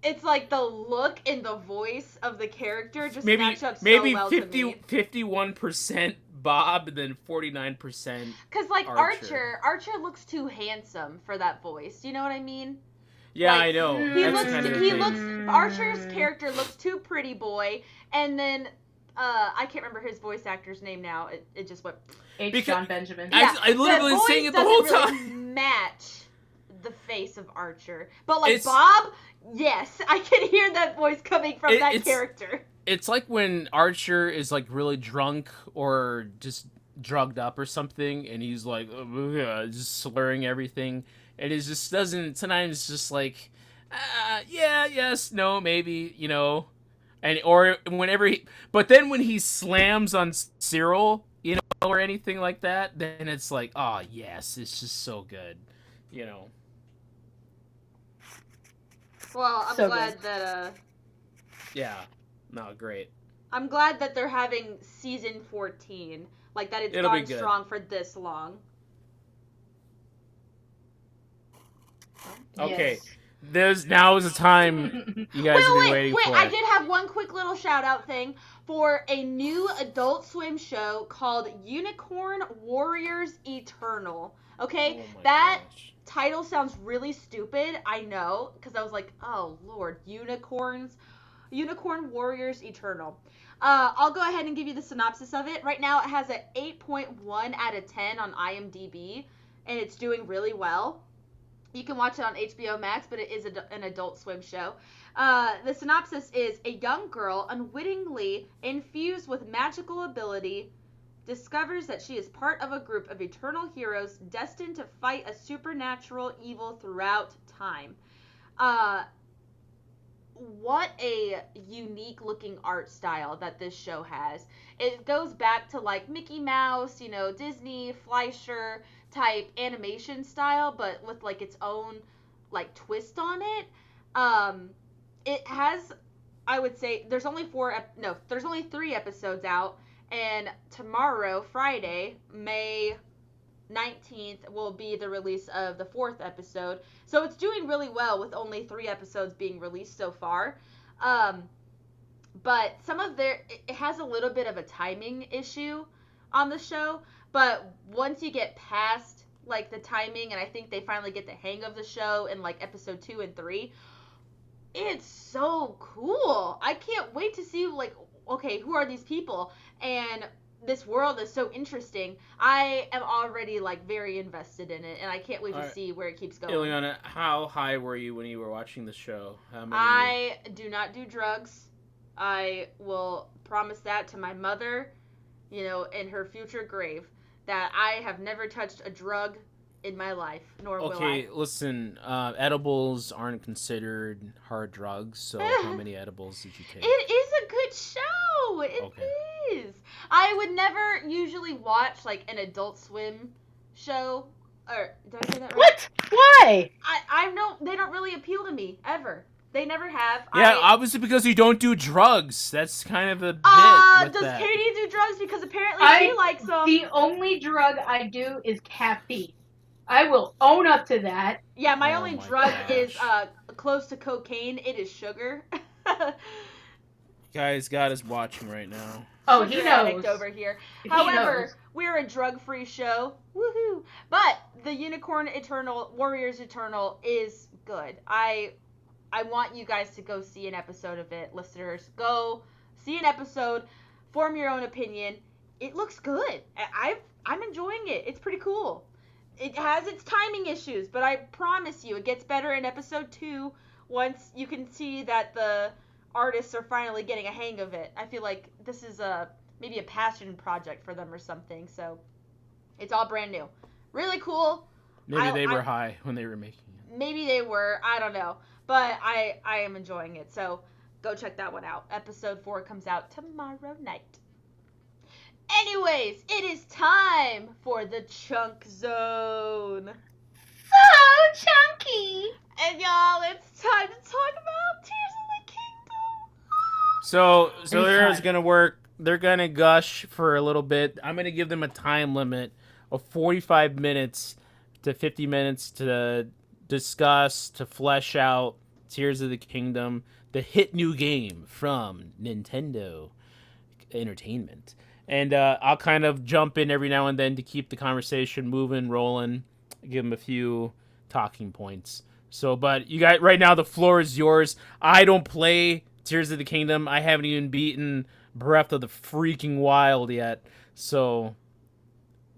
it's like the look and the voice of the character just maybe match up so maybe well 50, to me. 51% Bob and then 49%. Because like Archer. Archer looks too handsome for that voice. You know what I mean? Yeah, Like, I know. Archer's character looks too pretty boy, and then I can't remember his voice actor's name now. It just went. H. John Benjamin. I literally was saying it the whole time. Really match the face of Archer, but like It's- Bob, yes, I can hear that voice coming from that character. It's like when Archer is like really drunk or just drugged up or something, and he's like just slurring everything, and it just doesn't. Sometimes it's just like, yeah, yes, no, maybe, And or whenever he, but then when he slams on Cyril, or anything like that, then it's like, oh yes, it's just so good, you know. Well, So good. Yeah, no, great. I'm glad that they're having season 14. Like that it's It'll be gone good. strong for this long. Okay, Yes. now is the time you guys have been waiting Wait! for. I did have one quick little shout out thing for a new Adult Swim show called Unicorn Warriors Eternal. Okay, Oh my that gosh. title sounds really stupid. I know, because I was like, oh lord, Unicorn Warriors Eternal. I'll go ahead and give you the synopsis of it. Right now, it has an 8.1 out of 10 on IMDb, and it's doing really well. You can watch it on HBO Max, but it is an Adult Swim show. The synopsis is a young girl, unwittingly infused with magical ability, discovers that she is part of a group of eternal heroes destined to fight a supernatural evil throughout time. Uh, what a unique looking art style that this show has. It goes back to like Mickey Mouse, Disney, Fleischer type animation style, but with like its own like twist on it. It has, I would say, there's only 3 episodes out, and tomorrow, Friday, May 19th, will be the release of the 4th episode. So it's doing really well with only 3 episodes being released so far. But it has a little bit of a timing issue on the show. But once you get past like the timing, and I think they finally get the hang of the show in like episode 2 and 3, it's so cool. I can't wait to see like, okay, who are these people? And this world is so interesting. I am already like very invested in it, and I can't wait to see where it keeps going. Ileana, how high were you when you were watching the show? How many? I do not do drugs. I will promise that to my mother, in her future grave, that I have never touched a drug in my life, nor will I. Okay, listen, edibles aren't considered hard drugs, so how many edibles did you take? It is a good show. It is. I would never usually watch like an Adult Swim show. Or did I say that right? What? Why? I know they don't really appeal to me ever. They never have. Yeah, obviously because you don't do drugs. That's kind of a bit with does that. Katie do drugs? Because apparently she likes them. The only drug I do is caffeine. I will own up to that. Yeah, my Oh only my drug gosh. is close to cocaine. It is sugar. Guys, God is watching right now. Oh, Sugar he addict knows. over here. He However, knows. we're a drug-free show. Woohoo! But the Unicorn Warriors Eternal is good. I want you guys to go see an episode of it, listeners. Go see an episode, form your own opinion. It looks good. I'm enjoying it. It's pretty cool. It has its timing issues, but I promise you, it gets better in episode 2 once you can see that the artists are finally getting a hang of it. I feel like this is maybe a passion project for them or something, so it's all brand new. Really cool. Maybe they were high when they were making it. Maybe they were. I don't know. But I am enjoying it, so go check that one out. Episode 4 comes out tomorrow night. Anyways, it is time for the Chunk Zone. So chunky. And y'all, it's time to talk about Tears of the Kingdom. So they're gonna work. They're gonna gush for a little bit. I'm gonna give them a time limit of 45 minutes to 50 minutes to discuss, to flesh out Tears of the Kingdom, the hit new game from Nintendo Entertainment. And I'll kind of jump in every now and then to keep the conversation moving, rolling, give them a few talking points. So, but you guys, right now the floor is yours. I don't play Tears of the Kingdom. I haven't even beaten Breath of the freaking Wild yet. So,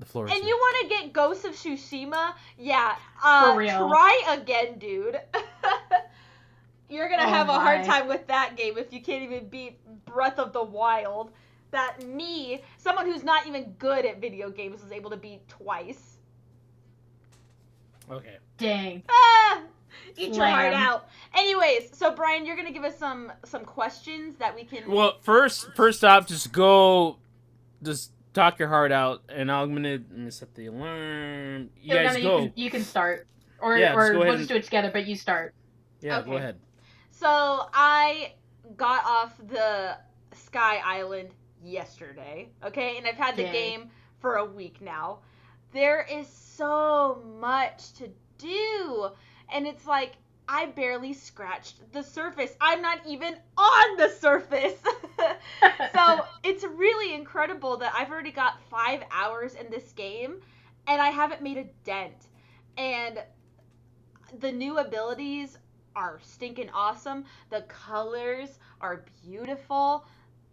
the floor is yours. And you want to get Ghost of Tsushima? Yeah. For real. Try again, dude. You're going to have a hard time with that game if you can't even beat Breath of the Wild. That someone who's not even good at video games, was able to beat twice. Okay. Dang. Eat your heart out. Anyways, so Brian, you're gonna give us some questions that we can. Well, first off, just talk your heart out, and I'm gonna set the alarm. You guys go. You can start, or Yeah, just go ahead we'll just do it together. But you start. Yeah, Okay. go ahead. So I got off the Sky Island yesterday, okay, and I've had the Dang. game for a week now. There is so much to do, and it's like I barely scratched the surface. I'm not even on the surface. So it's really incredible that I've already got 5 hours in this game, and I haven't made a dent. And the new abilities are stinking awesome. The colors are beautiful.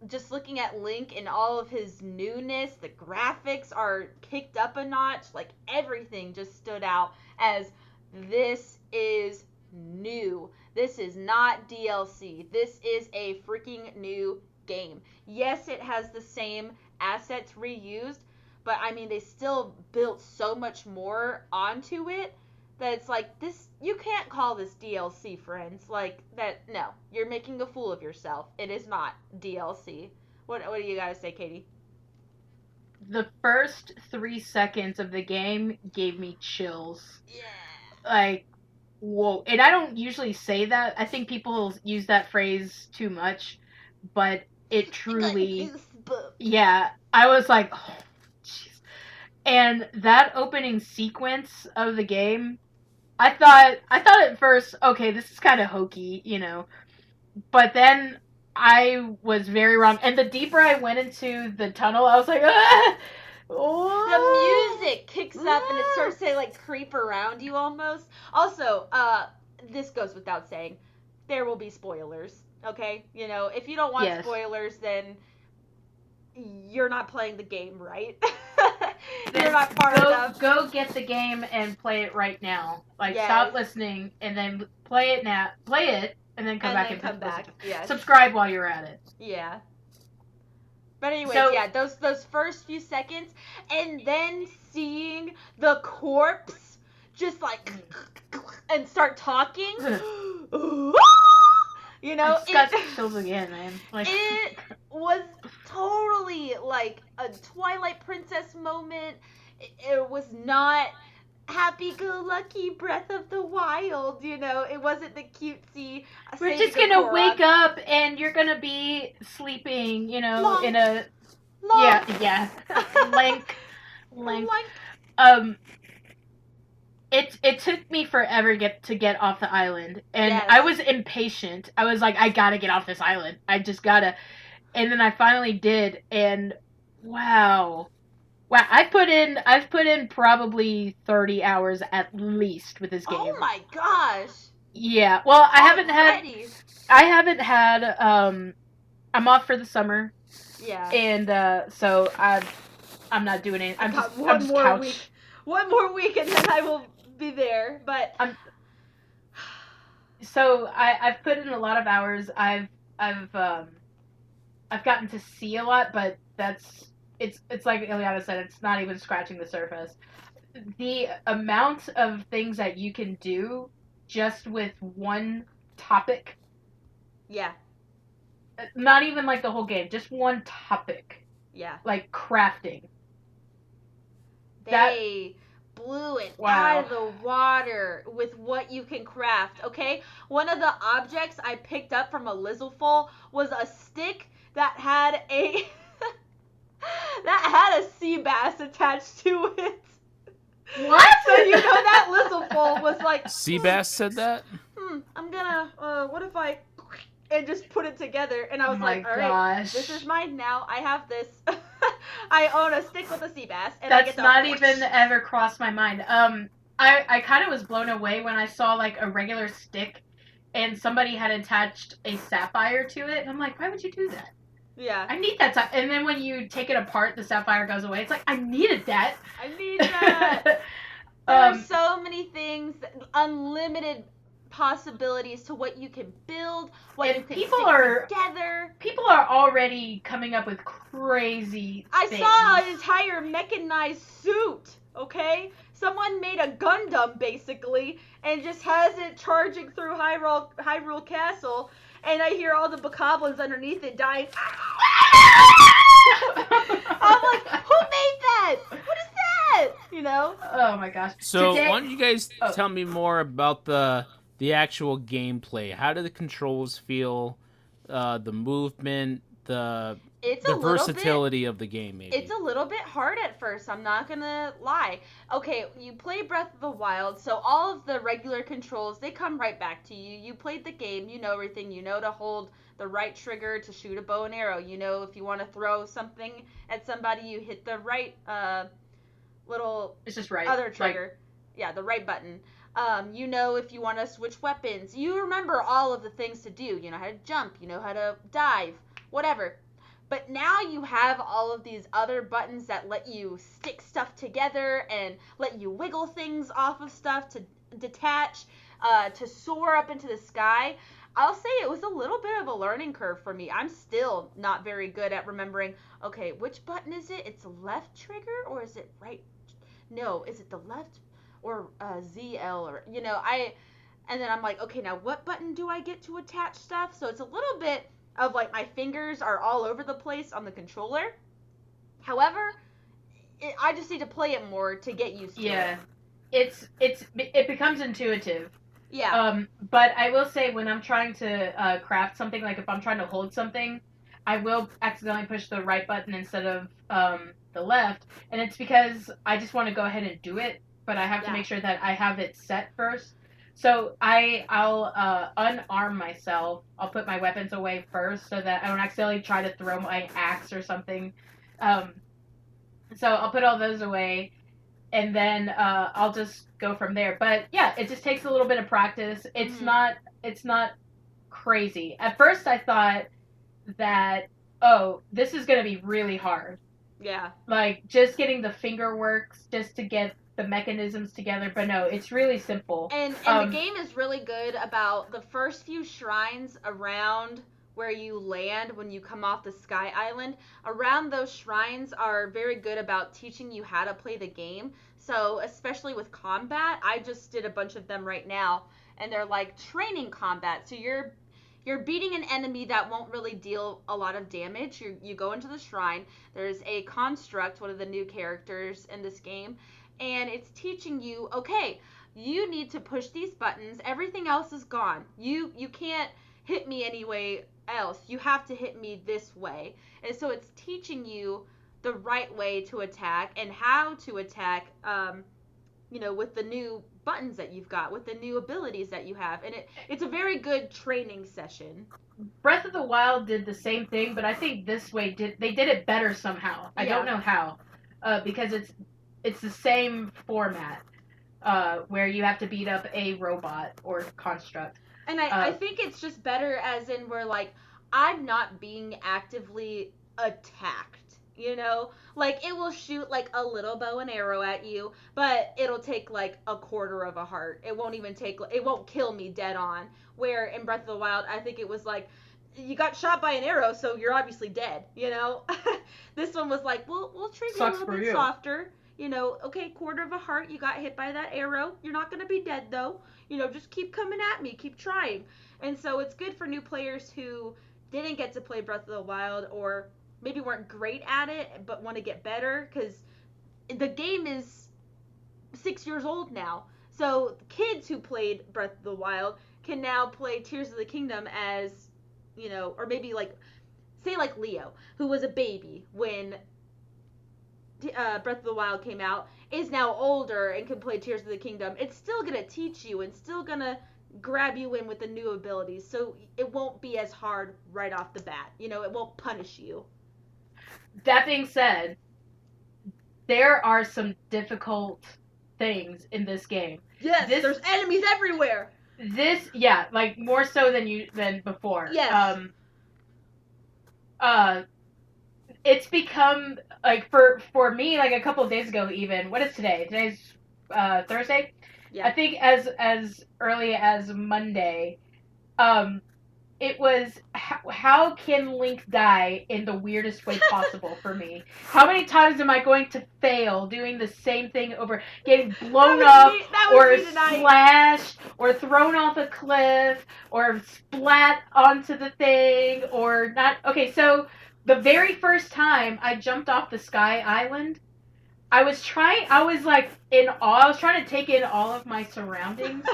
Just looking at Link and all of his newness, the graphics are kicked up a notch. Like everything just stood out as this is new. This is not DLC. This is a freaking new game. Yes, it has the same assets reused, but I mean, they still built so much more onto it that it's like, this, you can't call this DLC, friends. Like, that, no, you're making a fool of yourself. It is not DLC. What do you gotta say, Katie? The first 3 seconds of the game gave me chills. Yeah. Like, whoa. And I don't usually say that. I think people use that phrase too much, but it truly, yeah, I was like, oh, jeez. And that opening sequence of the game, I thought at first, okay, this is kind of hokey, you know, but then I was very wrong. And the deeper I went into the tunnel, I was like, ah! The music kicks up and it starts to like creep around you almost. Also, this goes without saying, there will be spoilers. Okay, you know, if you don't want Yes. spoilers, then you're not playing the game right. You're not far enough. Go get the game and play it right now. Like, Yes. stop listening and then play it now. Play it and then come And back then and come listen. back. Yes. Subscribe while you're at it. Yeah. But anyways, So- yeah, those first few seconds, and then seeing the corpse just like and start talking. You know, I just got chills again, man. Like, it was totally like a Twilight Princess moment. It was not happy-go-lucky Breath of the Wild, you know. It wasn't the cutesy. we're just gonna wake up and you're gonna be sleeping, you know, Long. in a Long. yeah. Link. Like, It took me forever to get off the island, and Yes. I was impatient. I was like, I gotta get off this island. I just gotta. And then I finally did, and wow, I've put in probably 30 hours at least with this game. oh my gosh. Yeah. Well, I Already. haven't had. I'm off for the summer, Yeah. and so I'm not doing it. I I'm got just one I'm just more couch. week. One more week and then I will be there. But So I've put in a lot of hours. I've gotten to see a lot, but it's like Ileana said, it's not even scratching the surface. The amount of things that you can do just with one topic, yeah. not even like the whole game, just one topic, Yeah. like crafting. They blew it Wow. out of the water with what you can craft, okay? One of the objects I picked up from a Lizzleful was a stick that had a sea bass attached to it. What? So you know that Lizzleful was like, Seabass said that? I'm gonna, what if I, and just put it together, and I was Oh my like, all right, gosh. this is mine now, I have this. I own a stick with a sea bass, and I That's get to not even ever crossed my mind. I kind of was blown away when I saw like a regular stick and somebody had attached a sapphire to it. And I'm like, why would you do that? Yeah. I need that. And then when you take it apart, the sapphire goes away. It's like, I needed that. I need that. There are so many things, unlimited possibilities to what you can build, what And you can people stick are- together. People are already coming up with crazy I things. saw an entire mechanized suit, okay? Someone made a Gundam basically and just has it charging through Hyrule Castle, and I hear all the bokoblins underneath it dying. I'm like, who made that? What is that? You know? Oh my gosh. So Today, why don't you guys oh. tell me more about the actual gameplay? How do the controls feel? The movement, It's the a little bit versatility of the game, maybe. it's a little bit hard at first, I'm not gonna lie. Okay, you play Breath of the Wild, so all of the regular controls, they come right back to you. You played the game, you know everything. You know to hold the right trigger to shoot a bow and arrow. You know if you want to throw something at somebody, you hit the right little It's just right. other trigger. Yeah, the right button. You know if you want to switch weapons. You remember all of the things to do. You know how to jump, you know how to dive, whatever. But now you have all of these other buttons that let you stick stuff together and let you wiggle things off of stuff to detach, to soar up into the sky. I'll say it was a little bit of a learning curve for me. I'm still not very good at remembering, okay, which button is it? It's left trigger or is it right? No, is it the left or ZL or, and then I'm like, okay, now what button do I get to attach stuff? So it's a little bit of like my fingers are all over the place on the controller. However, I just need to play it more to get used to it. It becomes intuitive. Yeah. But I will say when I'm trying to craft something, like if I'm trying to hold something, I will accidentally push the right button instead of the left, and it's because I just want to go ahead and do it, but I have to make sure that I have it set first. So I'll unarm myself. I'll put my weapons away first so that I don't accidentally try to throw my axe or something. So I'll put all those away, and then I'll just go from there. But yeah, it just takes a little bit of practice. It's not crazy. At first, I thought that this is gonna be really hard. Yeah. Like just getting the finger works, just to get the mechanisms together. But no, it's really simple. And the game is really good about the first few shrines around where you land when you come off the Sky Island. Around those shrines are very good about teaching you how to play the game. So, especially with combat, I just did a bunch of them right now, and they're like training combat. So you're beating an enemy that won't really deal a lot of damage. You go into the shrine. There's a construct, one of the new characters in this game, and it's teaching you, okay, you need to push these buttons. Everything else is gone. You can't hit me any way else. You have to hit me this way. And so it's teaching you the right way to attack and how to attack, with the new buttons that you've got, with the new abilities that you have. And it's a very good training session. Breath of the Wild did the same thing, but I think this way they did it better somehow. I don't know how, because it's the same format, where you have to beat up a robot or construct. And I think it's just better as in where, like, I'm not being actively attacked. Like it will shoot like a little bow and arrow at you, but it'll take like a quarter of a heart. It won't kill me dead on. Where in Breath of the Wild, I think it was like, you got shot by an arrow, so you're obviously dead. This one was like, we'll treat you a little bit softer. Okay, quarter of a heart, you got hit by that arrow. You're not gonna be dead though. Just keep coming at me, keep trying. And so it's good for new players who didn't get to play Breath of the Wild, or maybe weren't great at it but want to get better, because the game is 6 years old now. So kids who played Breath of the Wild can now play Tears of the Kingdom as, or maybe like, say like Leo, who was a baby when Breath of the Wild came out, is now older and can play Tears of the Kingdom. It's still going to teach you and still going to grab you in with the new abilities, so it won't be as hard right off the bat. It won't punish you. That being said, there are some difficult things in this game. Yes, there's enemies everywhere. Like more so than before. Yes. It's become like for me, like a couple of days ago even. What is today? Today's Thursday. Yeah. I think as early as Monday, it was how can Link die in the weirdest way possible for me? How many times am I going to fail doing the same thing over, getting blown up, that was or me tonight. splashed, or thrown off a cliff, or splat onto the thing, or not? Okay, so the very first time I jumped off the Sky Island, I was like in awe. I was trying to take in all of my surroundings.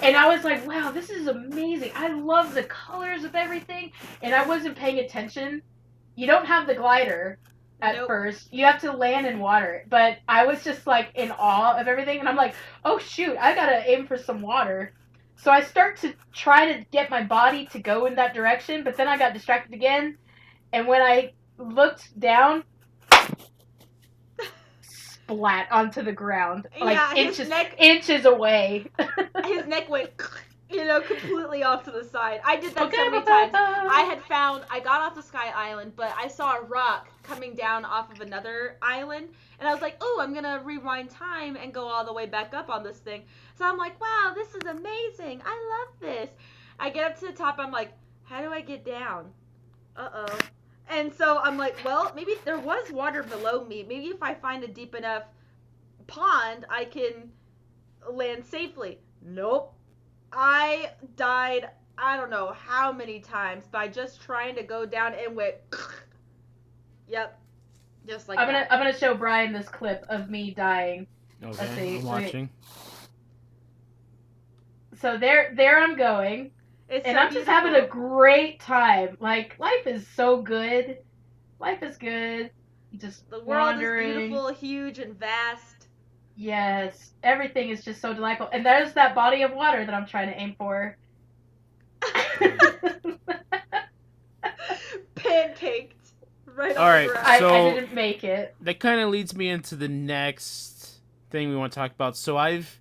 And I was like, wow, this is amazing. I love the colors of everything. And I wasn't paying attention. You don't have the glider at Nope. first. You have to land in water. But I was just like in awe of everything. And I'm like, oh shoot, I gotta aim for some water. So I start to try to get my body to go in that direction. But then I got distracted again. And when I looked down, splat onto the ground, like Yeah, his inches away. His neck went, completely off to the side. I did that so many times. I got off the Sky Island, but I saw a rock coming down off of another island, and I was like, oh, I'm gonna rewind time and go all the way back up on this thing. So I'm like, wow, this is amazing. I love this. I get up to the top, I'm like, how do I get down? Uh-oh. And so I'm like, well, maybe there was water below me. Maybe if I find a deep enough pond, I can land safely. Nope. I died, I don't know how many times by just trying to go down and went. Yep. Just like I'm gonna show Brian this clip of me dying. Okay, Let's see. I'm watching. So there I'm going. It's And so I'm just having a great time. Like, life is so good. Life is good. Just the world wandering. is beautiful, huge, and vast. Yes. Everything is just so delightful. And there's that body of water that I'm trying to aim for. Pancaked. Right All on right, the ground. I didn't make it. That kind of leads me into the next thing we want to talk about. So I've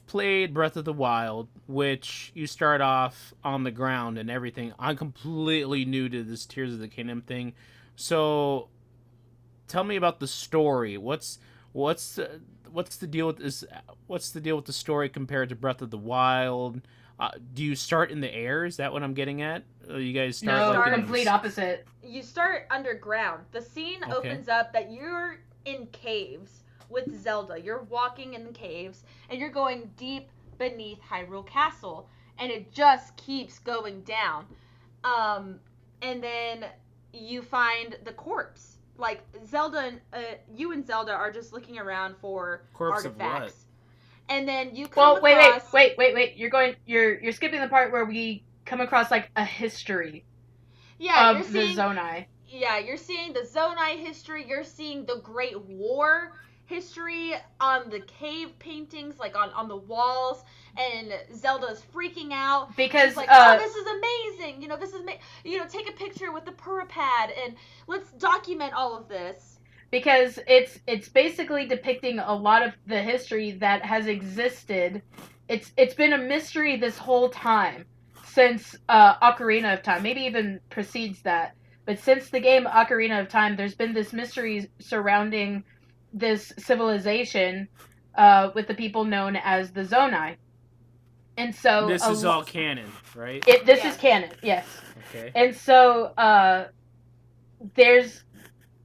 played Breath of the Wild, which you start off on the ground and everything. I'm completely new to this Tears of the Kingdom thing. So tell me about the story. What's the deal with this? What's the deal with the story compared to Breath of the Wild? Do you start in the air? Is that what I'm getting at? You guys start No, like complete opposite. You start underground. The scene opens up that you're in caves with Zelda. You're walking in the caves and you're going deep beneath Hyrule Castle, and it just keeps going down. And then you find the corpse. Like Zelda, you and Zelda are just looking around for Corpse artifacts. of what? And then you come Well, across... wait. You're skipping the part where we come across like a history of the Zonai. Yeah, you're seeing the Zonai history. You're seeing the Great War history on the cave paintings, like on the walls. And Zelda's freaking out because she's like, oh, this is amazing. This is take a picture with the Purapad and let's document all of this. Because it's basically depicting a lot of the history that has existed. It's been a mystery this whole time since Ocarina of Time, maybe even precedes that. But since the game Ocarina of Time, there's been this mystery surrounding this civilization with the people known as the Zonai. And so this is all canon, right? This is canon, yes. Okay. And so there's,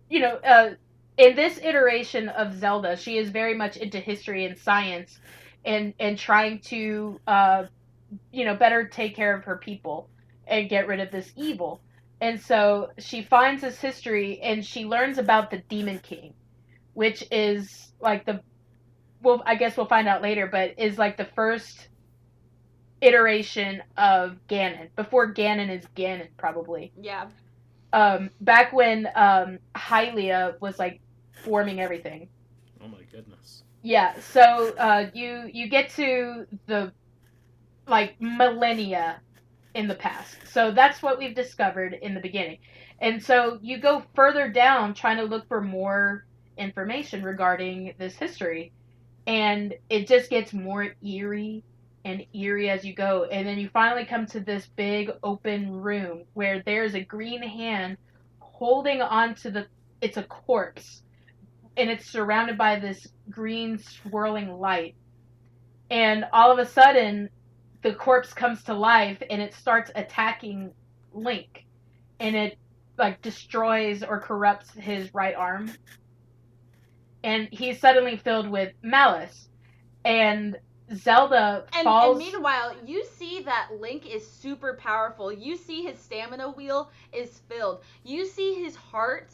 in this iteration of Zelda, she is very much into history and science and trying to, better take care of her people and get rid of this evil. And so she finds this history and she learns about the Demon King, which is like I guess we'll find out later, but is like the first iteration of Ganon. Before Ganon is Ganon, probably. Yeah. Back when Hylia was like forming everything. Oh my goodness. Yeah, so you get to the like millennia in the past. So that's what we've discovered in the beginning. And so you go further down trying to look for more information regarding this history. And it just gets more eerie and eerie as you go. And then you finally come to this big open room where there's a green hand holding onto it's a corpse. And it's surrounded by this green swirling light. And all of a sudden, the corpse comes to life and it starts attacking Link, and it like destroys or corrupts his right arm, and he's suddenly filled with malice. And Zelda And falls. meanwhile, you see that Link is super powerful. You see his stamina wheel is filled. You see his heart,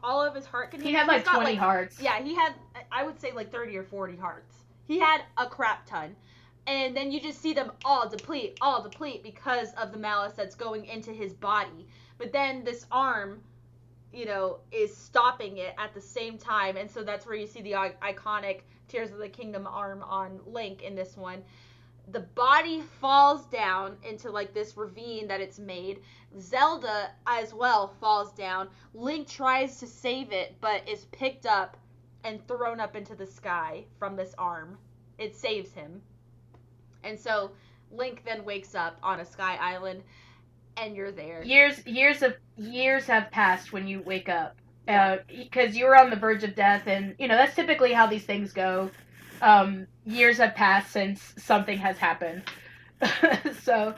all of his heart containers. He had like He's got, 20 hearts. Yeah, he had, I would say, like 30 or 40 hearts. He had a crap ton. And then you just see them all deplete because of the malice that's going into his body. But then this arm, is stopping it at the same time. And so that's where you see the iconic Tears of the Kingdom arm on Link in this one. The body falls down into like this ravine that it's made. Zelda as well falls down. Link tries to save it, but is picked up and thrown up into the sky from this arm. It saves him. And so Link then wakes up on a sky island, and you're there. Years have passed when you wake up, because you were on the verge of death, and that's typically how these things go. Years have passed since something has happened. So,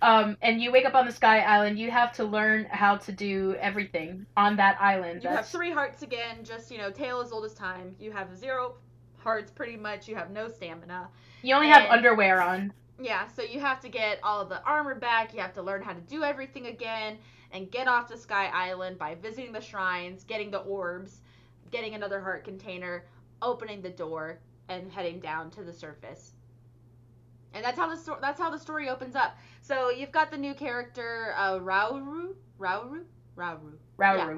and you wake up on the sky island. You have to learn how to do everything on that island. You have 3 hearts again, just tale as old as time. You have 0 hearts pretty much. You have no stamina. You only have underwear on. Yeah, so you have to get all of the armor back. You have to learn how to do everything again and get off to Sky Island by visiting the shrines, getting the orbs, getting another heart container, opening the door, and heading down to the surface. And that's how the story opens up. So you've got the new character, Rauru. Yeah.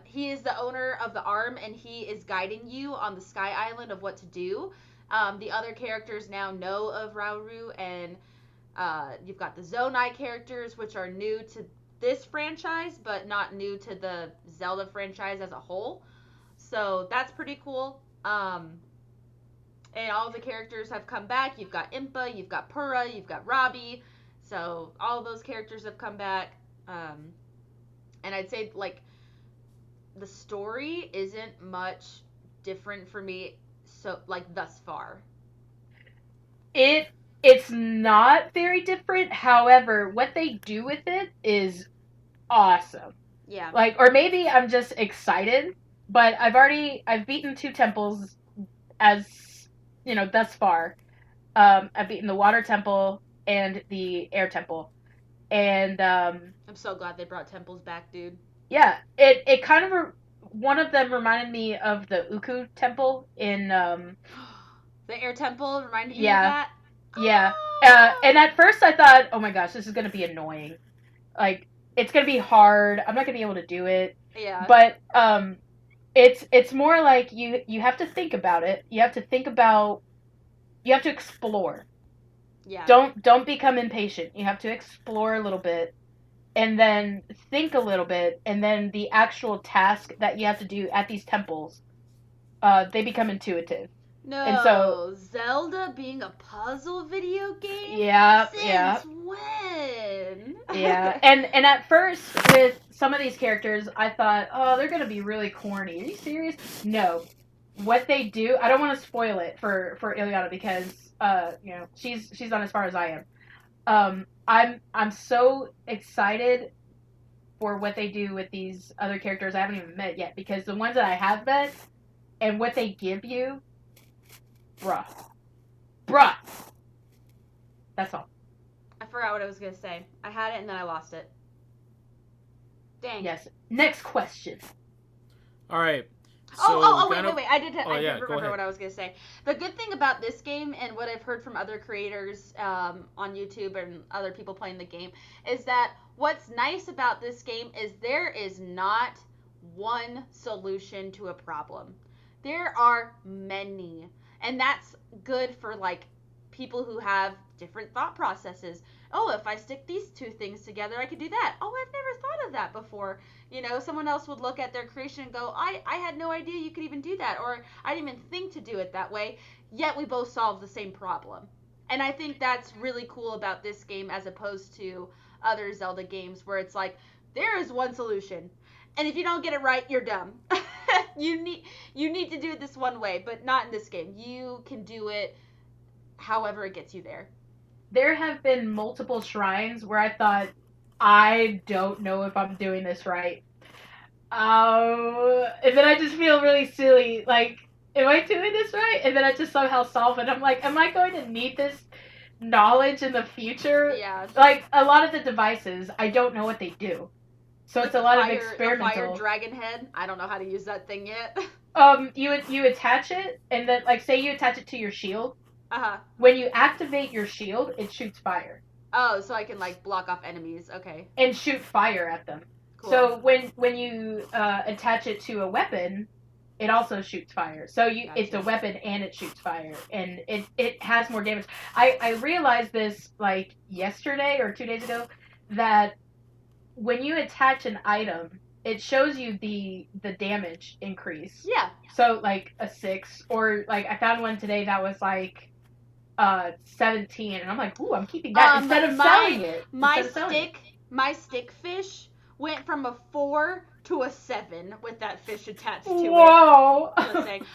He is the owner of the arm, and he is guiding you on the Sky Island of what to do. The other characters now know of Rauru, and you've got the Zonai characters, which are new to this franchise, but not new to the Zelda franchise as a whole. So that's pretty cool. And all the characters have come back. You've got Impa, you've got Purah, you've got Robbie. So all those characters have come back. And I'd say, like, the story isn't much different for me, so, like, thus far. It's not very different. However, what they do with it is awesome. Yeah. Like, or maybe I'm just excited, but I've beaten 2 temples as, thus far. I've beaten the water temple and the air temple. And I'm so glad they brought temples back, dude. Yeah, it kind of one of them reminded me of the Uku temple in the air temple reminded you of that? Yeah. And at first I thought, oh my gosh, this is going to be annoying. Like, it's going to be hard. I'm not going to be able to do it. Yeah. But it's more like you have to think about it. You have to explore. Yeah. Don't become impatient. You have to explore a little bit, and then think a little bit, and then the actual task that you have to do at these temples, they become intuitive. No, and so Zelda being a puzzle video game? Yeah, Since when? Yeah, and at first with some of these characters, I thought, oh, they're gonna be really corny. Are you serious? No, what they do, I don't want to spoil it for Ileana because she's not as far as I am. I'm so excited for what they do with these other characters I haven't even met yet, because the ones that I have met and what they give you, bruh. That's all. I forgot what I was gonna say. I had it and then I lost it. Dang. Yes. Next question. All right. Wait. I did remember what I was going to say. The good thing about this game, and what I've heard from other creators on YouTube and other people playing the game, is that what's nice about this game is there is not one solution to a problem. There are many. And that's good for, like, people who have different thought processes. Oh, if I stick these 2 things together, I could do that. Oh, I've never thought of that before. Someone else would look at their creation and go, I had no idea you could even do that, or I didn't even think to do it that way, yet we both solved the same problem. And I think that's really cool about this game as opposed to other Zelda games where it's like, there is one solution, and if you don't get it right, you're dumb. You need to do it this one way, but not in this game. You can do it however it gets you there. there have been multiple shrines where I thought, I don't know if I'm doing this right. And then I just feel really silly. Like, am I doing this right? And then I just somehow solve it. I'm like, am I going to need this knowledge in the future? Yeah. Like, a lot of the devices, I don't know what they do. So Like it's a lot of the experimental. fire dragon head. I don't know how to use that thing yet. You attach it, and then, like, say you attach it to your shield. Uh-huh. When you activate your shield, it shoots fire. Oh, so I can, like, block off enemies. Okay. And shoot fire at them. Cool. So when you attach it to a weapon, it also shoots fire. So it's a weapon and it shoots fire, and it has more damage. I realized this, like, yesterday or 2 days ago, that when you attach an item, it shows you the damage increase. Yeah. So, like, a 6, or, like, I found one today that was, like, 17, and I'm like, ooh, I'm keeping that instead of selling it. My stick fish went from a 4 to a 7 with that fish attached to it. Whoa! All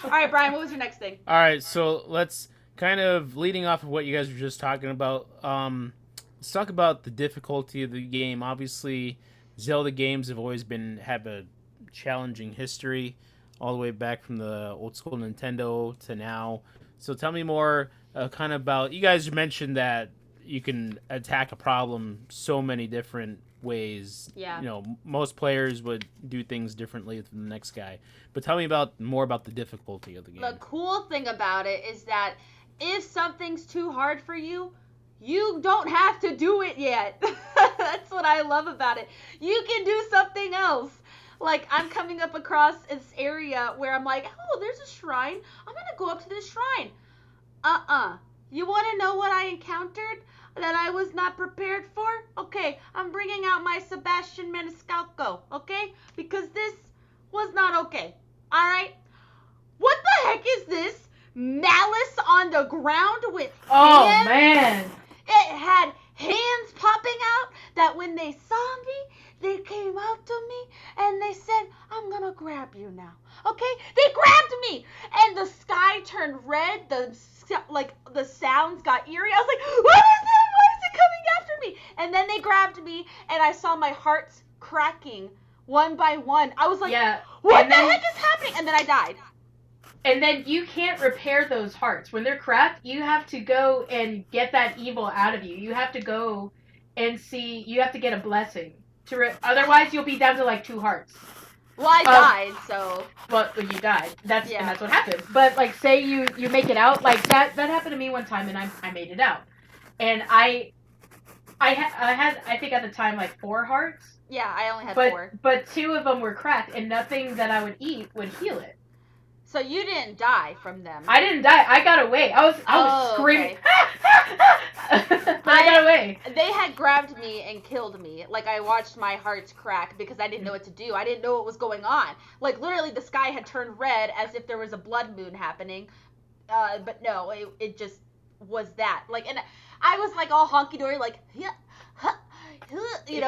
right, Brian, what was your next thing? All right, so let's kind of leading off of what you guys were just talking about. Let's talk about the difficulty of the game. Obviously, Zelda games have always have a challenging history, all the way back from the old school Nintendo to now. So tell me more, kind of about. You guys mentioned that you can attack a problem so many different ways. Yeah. You know, most players would do things differently than the next guy. But tell me more about the difficulty of the game. The cool thing about it is that if something's too hard for you, you don't have to do it yet. That's what I love about it. You can do something else. Like, I'm coming up across this area where I'm like, oh, there's a shrine. I'm going to go up to this shrine. You want to know what I encountered that I was not prepared for? Okay, I'm bringing out my Sebastian Maniscalco, okay? Because this was not okay. All right? What the heck is this? Malice on the ground with hands? Oh, man. It had hands popping out that when they saw me, they came up to me and they said, I'm going to grab you now. Okay? They grabbed me and the sky turned red. The sounds got eerie. I was like, what is it? Why is it coming after me? And then they grabbed me and I saw my hearts cracking one by one. I was like, what the heck is happening? And then I died. And then you can't repair those hearts. When they're cracked, you have to go and get that evil out of you. You have to go and see, you have to get a blessing. Otherwise, you'll be down to, like, 2 hearts. Well, I died, so. Well, you died. And that's what happened. But, like, say you make it out. Like, that happened to me one time, and I made it out. And I had, I think at the time, like, 4 hearts. Yeah, I only had 4. But 2 of them were cracked, and nothing that I would eat would heal it. So you didn't die from them. I didn't die. I got away. I was screaming. Okay. But I got away. They had grabbed me and killed me. Like, I watched my hearts crack because I didn't know what to do. I didn't know what was going on. Like, literally, the sky had turned red as if there was a blood moon happening. But no, it just was that. Like, and I was, like, all honky-dory, like,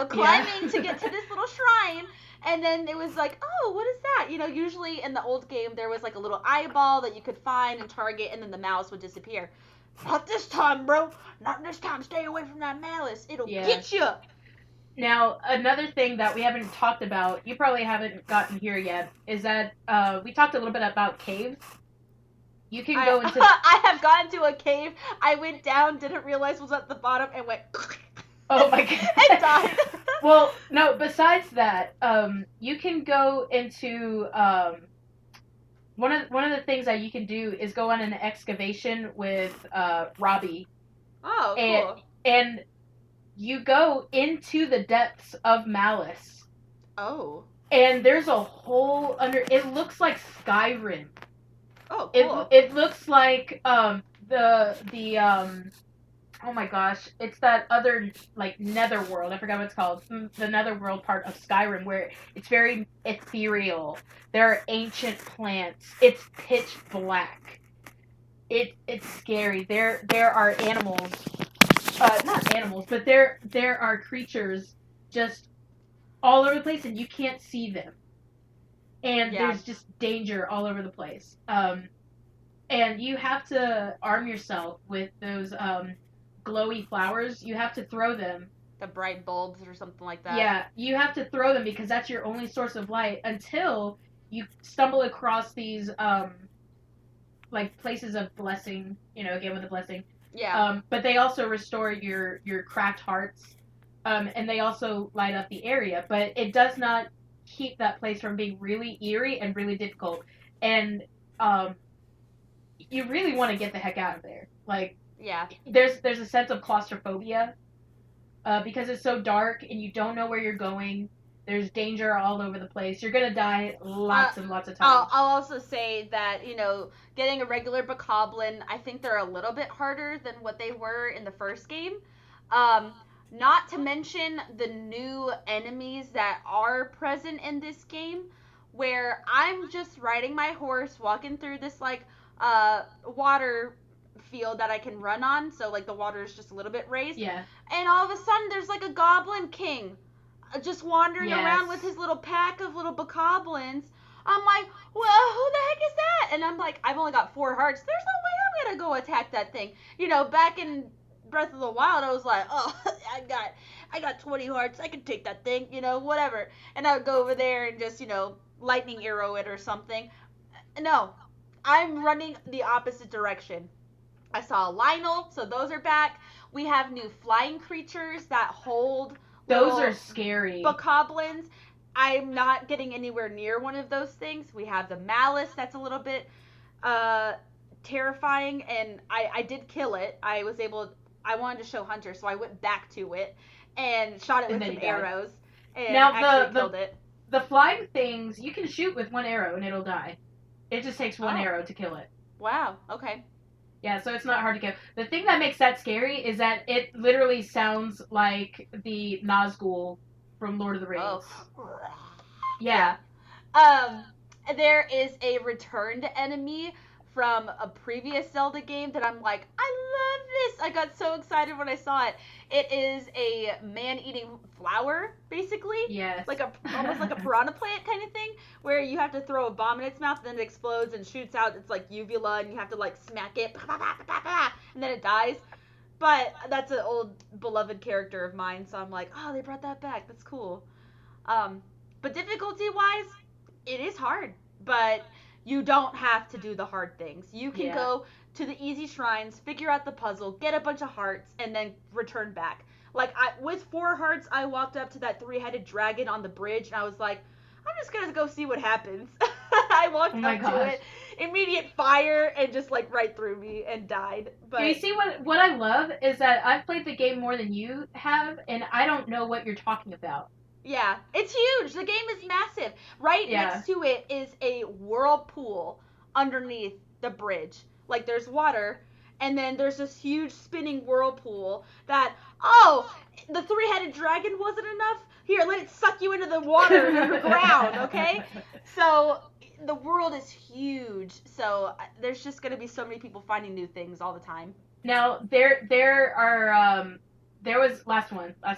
climbing to get to this little shrine. And then it was like, oh, what is that? You know, usually in the old game, there was like a little eyeball that you could find and target, and then the mouse would disappear. Not this time, bro. Not this time. Stay away from that malice. It'll get you. Now, another thing that we haven't talked about, you probably haven't gotten here yet, is that we talked a little bit about caves. You can go into... I have gotten to a cave. I went down, didn't realize was at the bottom, and went... Oh my god. And died. Well, no, besides that, you can go into one of the things that you can do is go on an excavation with Robbie. Oh, cool. And you go into the depths of Malice. Oh. And there's a hole under. It looks like Skyrim. Oh, cool. It looks like oh my gosh, it's that other, like, netherworld. I forgot what it's called. The netherworld part of Skyrim, where it's very ethereal. There are ancient plants. It's pitch black. It's scary. There are animals. Not animals, but there are creatures just all over the place, and you can't see them. And there's just danger all over the place. And you have to arm yourself with those glowy flowers, you have to throw them. The bright bulbs or something like that. Yeah, you have to throw them because that's your only source of light until you stumble across these like places of blessing, again with a blessing. Yeah. But they also restore your cracked hearts. And they also light up the area, but it does not keep that place from being really eerie and really difficult. And um, you really want to get the heck out of there. Like, Yeah. there's a sense of claustrophobia because it's so dark and you don't know where you're going. There's danger all over the place. You're gonna die lots and lots of times. I'll also say that, getting a regular bokoblin, I think they're a little bit harder than what they were in the first game. Um, Not to mention the new enemies that are present in this game, where I'm just riding my horse, walking through this like water field that I can run on, so like the water is just a little bit raised. Yeah. And all of a sudden, there's like a goblin king just wandering Yes. around with his little pack of little bokoblins. I'm like, well, who the heck is that? And I'm like, I've only got 4 hearts. There's no way I'm gonna go attack that thing. Back in Breath of the Wild, I was like, oh, I got 20 hearts. I can take that thing, whatever. And I would go over there and just, lightning arrow it or something. No, I'm running the opposite direction. I saw a Lionel, so those are back. We have new flying creatures that hold Those are scary. bokoblins. I'm not getting anywhere near one of those things. We have the Malice that's a little bit terrifying, and I did kill it. I wanted to show Hunter, so I went back to it and shot it with some arrows and now, actually killed it. The flying things, you can shoot with 1 arrow and it'll die. It just takes 1 arrow to kill it. Wow, okay. Yeah, so it's not hard to kill. The thing that makes that scary is that it literally sounds like the Nazgul from Lord of the Rings. Oh. Yeah. There is a returned enemy from a previous Zelda game that I'm like, I love this. I got so excited when I saw it. It is a man-eating flower, basically. Yes. Almost like a piranha plant kind of thing, where you have to throw a bomb in its mouth, and then it explodes and shoots out. It's like uvula, and you have to like smack it, and then it dies. But that's an old beloved character of mine, so I'm like, oh, they brought that back. That's cool. But difficulty-wise, it is hard. But you don't have to do the hard things. You can go to the easy shrines, figure out the puzzle, get a bunch of hearts, and then return back. Like, with 4 hearts, I walked up to that 3-headed dragon on the bridge, and I was like, I'm just gonna go see what happens. I walked up to it, immediate fire, and just like right through me and died. But you see what I love is that I've played the game more than you have, and I don't know what you're talking about. Yeah, it's huge. The game is massive. Right next to it is a whirlpool underneath the bridge. Like, there's water, and then there's this huge spinning whirlpool that, the 3-headed dragon wasn't enough? Here, let it suck you into the water underground, okay? So, the world is huge. So, there's just going to be so many people finding new things all the time. Now, there was last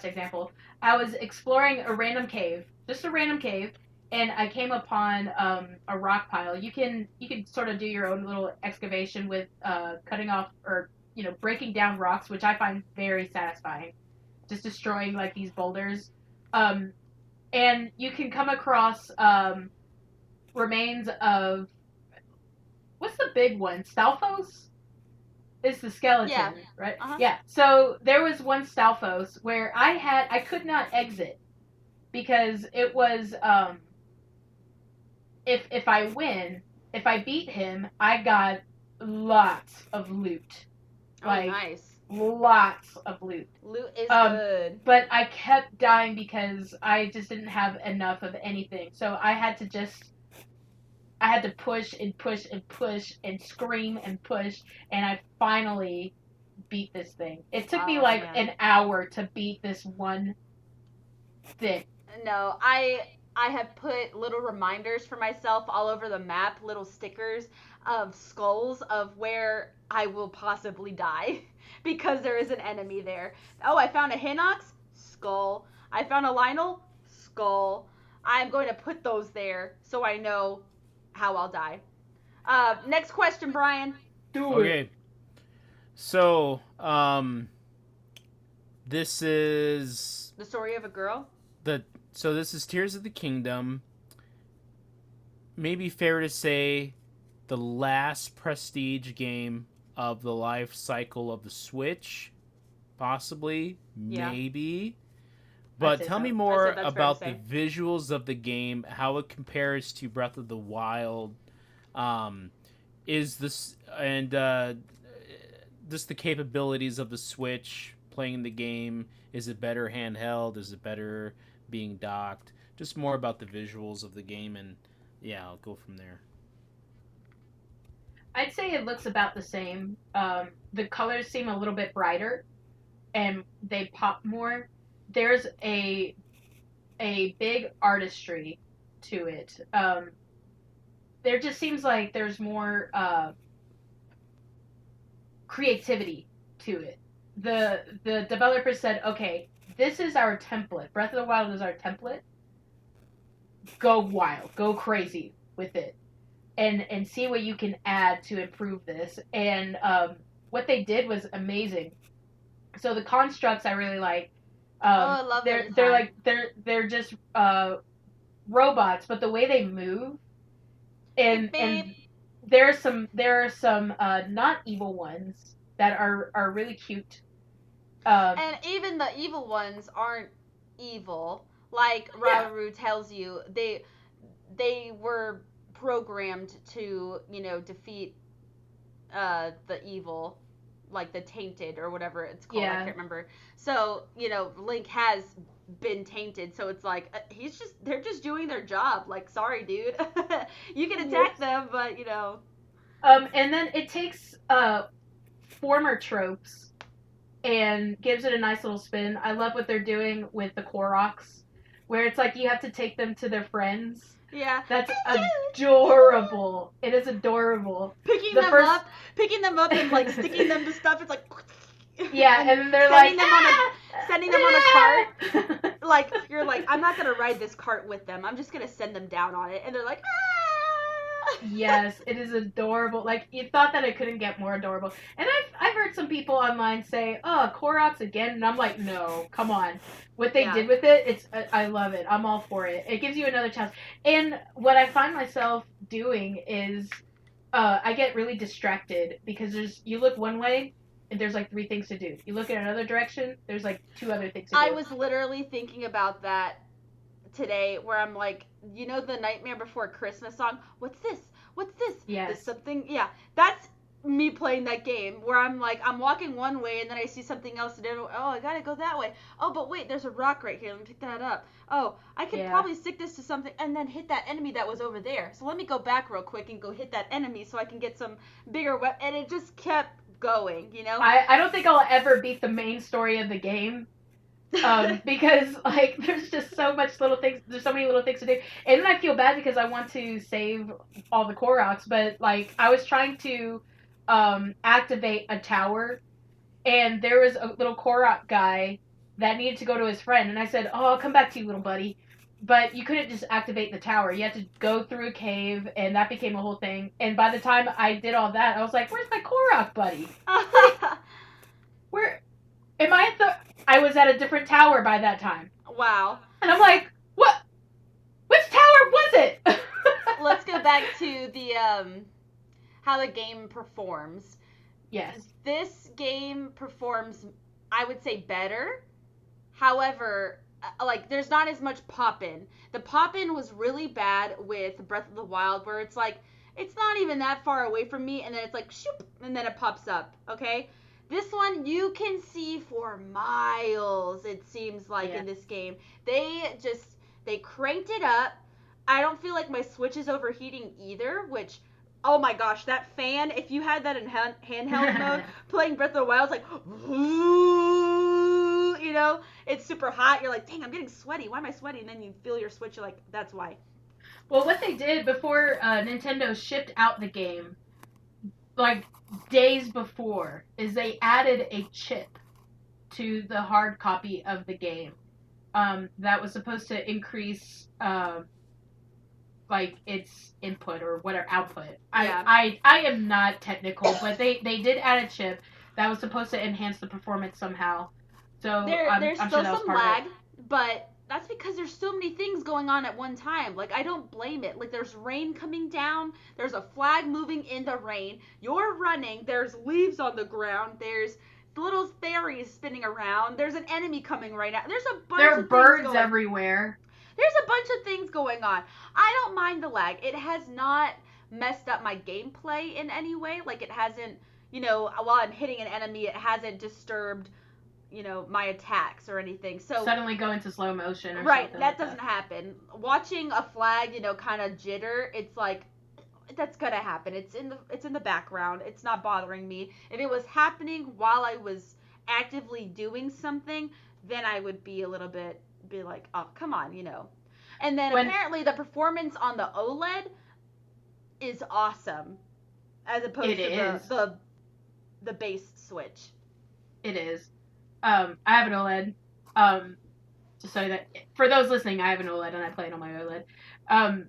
example. I was exploring a random cave, and I came upon a rock pile. You can sort of do your own little excavation with cutting off or breaking down rocks, which I find very satisfying. Just destroying like these boulders, and you can come across remains of what's the big one? Stalfos? Is the skeleton, right? Uh-huh. Yeah. So there was one Stalfos where I could not exit because it was if I beat him, I got lots of loot. Nice. Lots of loot. Loot is good. But I kept dying because I just didn't have enough of anything. So I had to push and push and push and scream and push, and I finally beat this thing. It took me an hour to beat this one thing. No, I have put little reminders for myself all over the map, little stickers of skulls of where I will possibly die because there is an enemy there. Oh, I found a Hinox? Skull. I found a Lionel? Skull. I'm going to put those there so I know how I'll die. Next question, Brian. Do it. So, This is The story of a girl. this is Tears of the Kingdom. Maybe fair to say the last prestige game of the life cycle of the Switch, possibly, Yeah. maybe. I'd But say tell me so. more that's fair to about the say. visuals of the game, how it compares to Breath of the Wild. Um, is this and just the capabilities of the Switch playing the game? Is it better handheld? Is it better being docked? Just more about the visuals of the game, and yeah, I'll go from there. I'd say it looks about the same. The colors seem a little bit brighter, and they pop more. There's a big artistry to it. There just seems like there's more creativity to it. The developer said, okay, this is our template. Breath of the Wild is our template. Go wild, go crazy with it, and see what you can add to improve this. And what they did was amazing. So the constructs I really like. Oh, I love their They're design. like they're just robots, but the way they move Beep, and beep. there are some not evil ones that are really cute. And even the evil ones aren't evil. Like Yeah, Rauru tells you, they were programmed to, defeat the evil, like the tainted or whatever it's called. I yeah, can't remember. So, Link has been tainted, so it's like they're just doing their job. Like, sorry, dude. You can attack whoops. them, but And then it takes former tropes and gives it a nice little spin. I love what they're doing with the Koroks, where it's like you have to take them to their friends. yeah. That's adorable. It is adorable. Picking The them first, up, picking them up and like sticking them to stuff. It's like yeah, and and then they're like, sending them on a cart. Like you're like, I'm not gonna ride this cart with them. I'm just gonna send them down on it, and they're like, ah. Yes, it is adorable. Like you thought that it couldn't get more adorable. And I've heard some people online say, "Oh, Koroks again," and I'm like, "No, come on." What they Yeah. did with it, it's I love it. I'm all for it. It gives you another chance. And what I find myself doing is, I get really distracted because you look one way and there's like three things to do. You look in another direction, there's like two other things to I do. was literally thinking about that today, where I'm like, the Nightmare Before Christmas song. What's this? What's this? This Yes. something? Yeah, that's me playing that game where I'm like, I'm walking one way and then I see something else and oh, I gotta go that way. Oh, but wait, there's a rock right here. Let me pick that up. Oh, I could Yeah. probably stick this to something and then hit that enemy that was over there. So let me go back real quick and go hit that enemy so I can get some bigger weapon. And it just kept going. I don't think I'll ever beat the main story of the game. Because like there's just so much little things, there's so many little things to do, and then I feel bad because I want to save all the Koroks, but like I was trying to activate a tower, and there was a little Korok guy that needed to go to his friend, and I said, "Oh, I'll come back to you, little buddy." But you couldn't just activate the tower. You had to go through a cave, and that became a whole thing. And by the time I did all that, I was like, "Where's my Korok buddy? Where am I at the?" I was at a different tower by that time. Wow. And I'm like, what? Which tower was it? Let's go back to the how the game performs. Yes. This game performs, I would say, better. However, like there's not as much pop in. The pop in was really bad with Breath of the Wild, where it's like it's not even that far away from me, and then it's like shoop, and then it pops up. Okay, this one you can see for miles. It seems like Yeah. in this game, they cranked it up. I don't feel like my Switch is overheating either, which. Oh my gosh, that fan! If you had that in handheld mode, playing Breath of the Wild, it's like, it's super hot. You're like, dang, I'm getting sweaty. Why am I sweaty? And then you feel your Switch. You're like, that's why. Well, what they did before Nintendo shipped out the game, like days before, is they added a chip to the hard copy of the game that was supposed to increase like its input or whatever output. Yeah. I am not technical, but they did add a chip that was supposed to enhance the performance somehow. So There's I'm sure still that was some part of it. lag, but that's because there's so many things going on at one time. Like, I don't blame it. Like, there's rain coming down, there's a flag moving in the rain, you're running, there's leaves on the ground, there's little fairies spinning around, there's an enemy coming right out. There's a bunch There are of things birds going. everywhere. There's a bunch of things going on. I don't mind the lag. It has not messed up my gameplay in any way. Like, it hasn't, while I'm hitting an enemy, it hasn't disturbed, my attacks or anything. So Suddenly go into slow motion or right, something that like doesn't that. happen. Watching a flag, kind of jitter, it's like that's gonna happen. It's in the background. It's not bothering me. If it was happening while I was actively doing something, then I would be a little bit be like, oh, come on. And then When apparently the performance on the OLED is awesome as opposed it to is, the base Switch. it is. I have an OLED. Just so that for those listening, I have an OLED and I play it on my OLED. Um,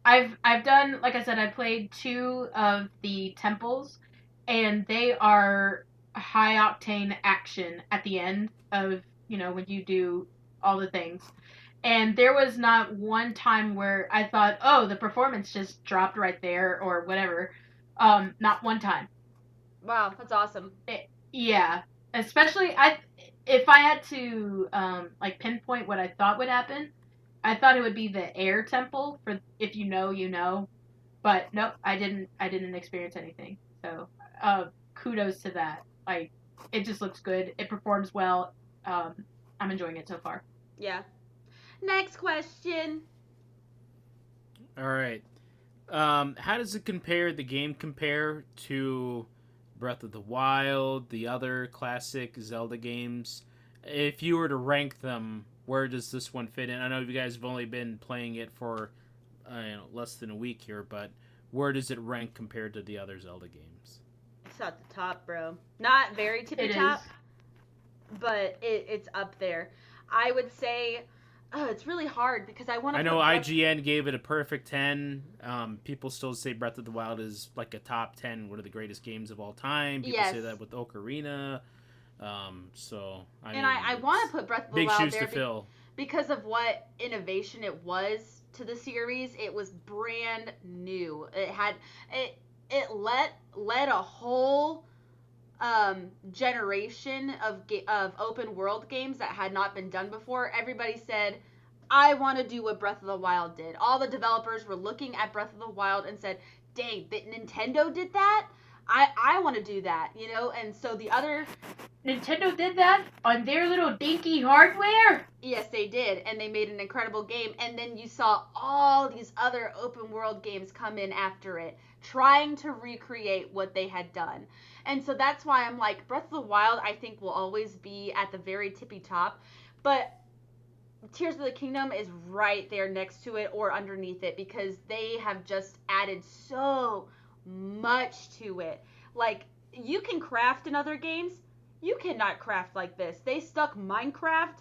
I've done, like I said, I played 2 of the temples, and they are high octane action at the end of when you do all the things. And there was not one time where I thought, oh, the performance just dropped right there or whatever. Not one time. Wow, that's awesome. Yeah, especially if I had to like pinpoint what I thought would happen, I thought it would be the air temple for if you know, you know. But nope, I didn't experience anything. So, kudos to that. Like it just looks good. It performs well. I'm enjoying it so far. Yeah. Next question. All right. How does it compare? The game compare to Breath of the Wild, the other classic Zelda games? If you were to rank them, where does this one fit in? I know you guys have only been playing it for less than a week here, but where does it rank compared to the other Zelda games? It's at the top, bro. Not very tippy It is. top, but it's up there. I would say, it's really hard because I want I to know put IGN gave it a perfect 10. People still say Breath of the Wild is like a top 10, one of the greatest games of all time. People Yes, say that with Ocarina. So, I and mean, I want to put Breath of the big Wild shoes there to fill. because of what innovation it was to the series. It was brand new. It led a whole generation of open world games that had not been done before. Everybody said, I want to do what Breath of the Wild did. All the developers were looking at Breath of the Wild and said, dang, but Nintendo did that? I want to do that, And so the other, Nintendo did that on their little dinky hardware. yes, they did, and they made an incredible game. And then you saw all these other open world games come in after it, trying to recreate what they had done. And so that's why I'm like, Breath of the Wild, I think, will always be at the very tippy top. But Tears of the Kingdom is right there next to it or underneath it because they have just added so much to it. Like, you can craft in other games, you cannot craft like this. They stuck Minecraft,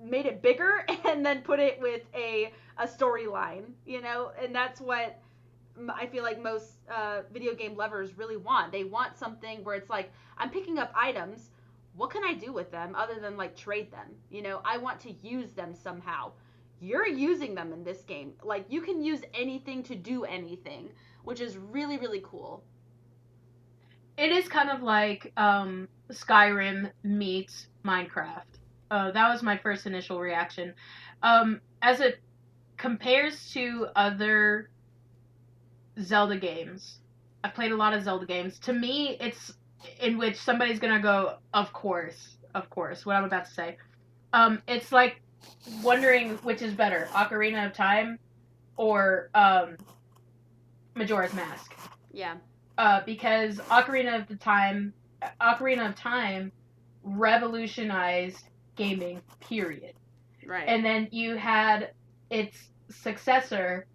made it bigger, and then put it with a storyline, and that's what I feel like most video game lovers really want. They want something where it's like, I'm picking up items. What can I do with them other than like trade them? I want to use them somehow. You're using them in this game. Like, you can use anything to do anything, which is really, really cool. It is kind of like Skyrim meets Minecraft. That was my first initial reaction. As it compares to other Zelda games, I've played a lot of Zelda games. To me, it's in which somebody's gonna go, of course, what I'm about to say. It's like wondering which is better, Ocarina of Time or Majora's Mask. Yeah. Because Ocarina of Time revolutionized gaming, period. Right. And then you had its successor,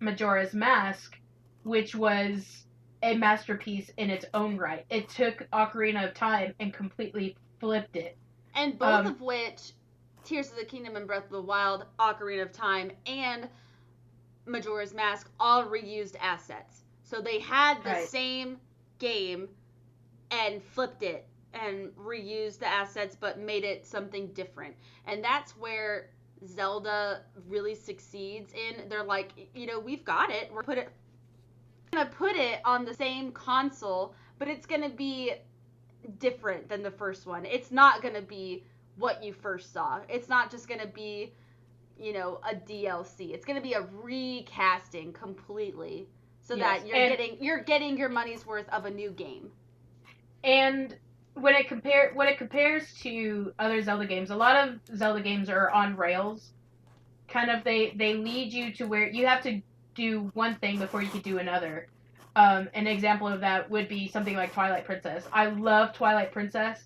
Majora's Mask, which was a masterpiece in its own right. It took Ocarina of Time and completely flipped it. And both of which, Tears of the Kingdom and Breath of the Wild, Ocarina of Time, and Majora's Mask all reused assets. So they had the same game and flipped it and reused the assets but made it something different. And that's where Zelda really succeeds in. They're like, we've got it. We're gonna put it on the same console, but it's gonna be different than the first one. It's not gonna be what you first saw. It's not just gonna be, a DLC. It's gonna be a recasting completely, so Yes, that and you're getting your money's worth of a new game. and when it compares to other Zelda games, a lot of Zelda games are on rails. Kind of they lead you to where you have to do one thing before you can do another. An example of that would be something like Twilight Princess. I love Twilight Princess.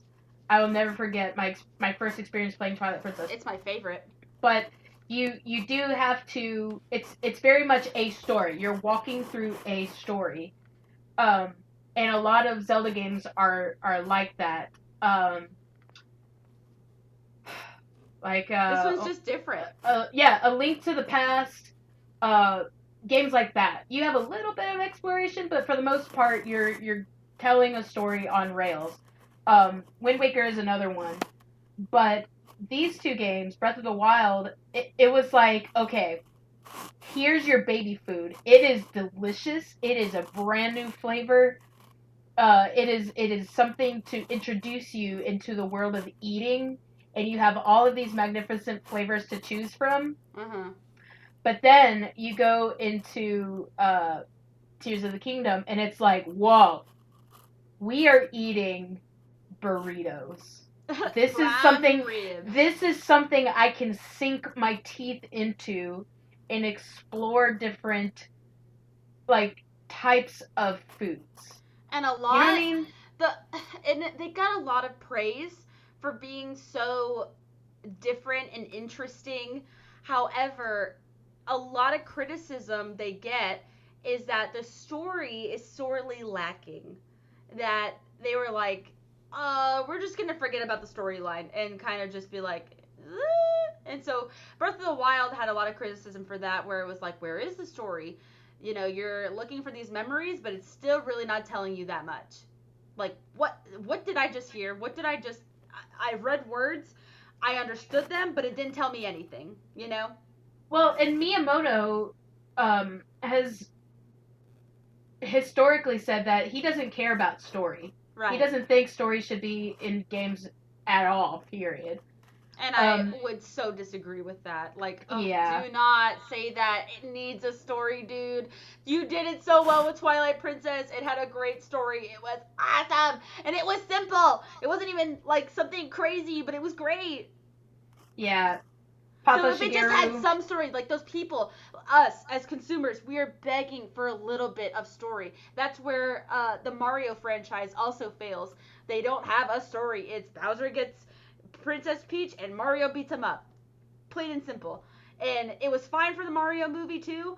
I will never forget my first experience playing Twilight Princess. It's my favorite. But you do have to. It's very much a story. You're walking through a story. Um, and a lot of Zelda games are like that. Like This one's just different. yeah, A Link to the Past, games like that. You have a little bit of exploration, but for the most part, you're telling a story on rails. Wind Waker is another one, but these two games, Breath of the Wild, it was like, okay, here's your baby food. It is delicious. It is a brand new flavor. It is something to introduce you into the world of eating, and you have all of these magnificent flavors to choose from. Mm-hmm. But then you go into Tears of the Kingdom, and it's like, whoa, we are eating burritos. This is something. Ribs. This is something I can sink my teeth into and explore different like types of foods. And a lot. You know what I mean? And they got a lot of praise for being so different and interesting. However, a lot of criticism they get is that the story is sorely lacking. That they were like, we're just gonna forget about the storyline and kind of just be like, and so Breath of the Wild had a lot of criticism for that, where it was like, where is the story? You're looking for these memories, but it's still really not telling you that much. Like, what did I just hear? What did I just? I read words, I understood them, but it didn't tell me anything. Well, and Miyamoto has historically said that he doesn't care about story. Right. He doesn't think story should be in games at all, period. And I would so disagree with that. Like, yeah. Do not say that it needs a story, dude. You did it so well with Twilight Princess. It had a great story. It was awesome. And it was simple. It wasn't even like something crazy, but it was great. Yeah. Papa so if Shigeru. It just had some story, like those people, us as consumers, we are begging for a little bit of story. That's where the Mario franchise also fails. They don't have a story. It's Bowser gets Princess Peach and Mario beats him up. Plain and simple. And it was fine for the Mario movie too,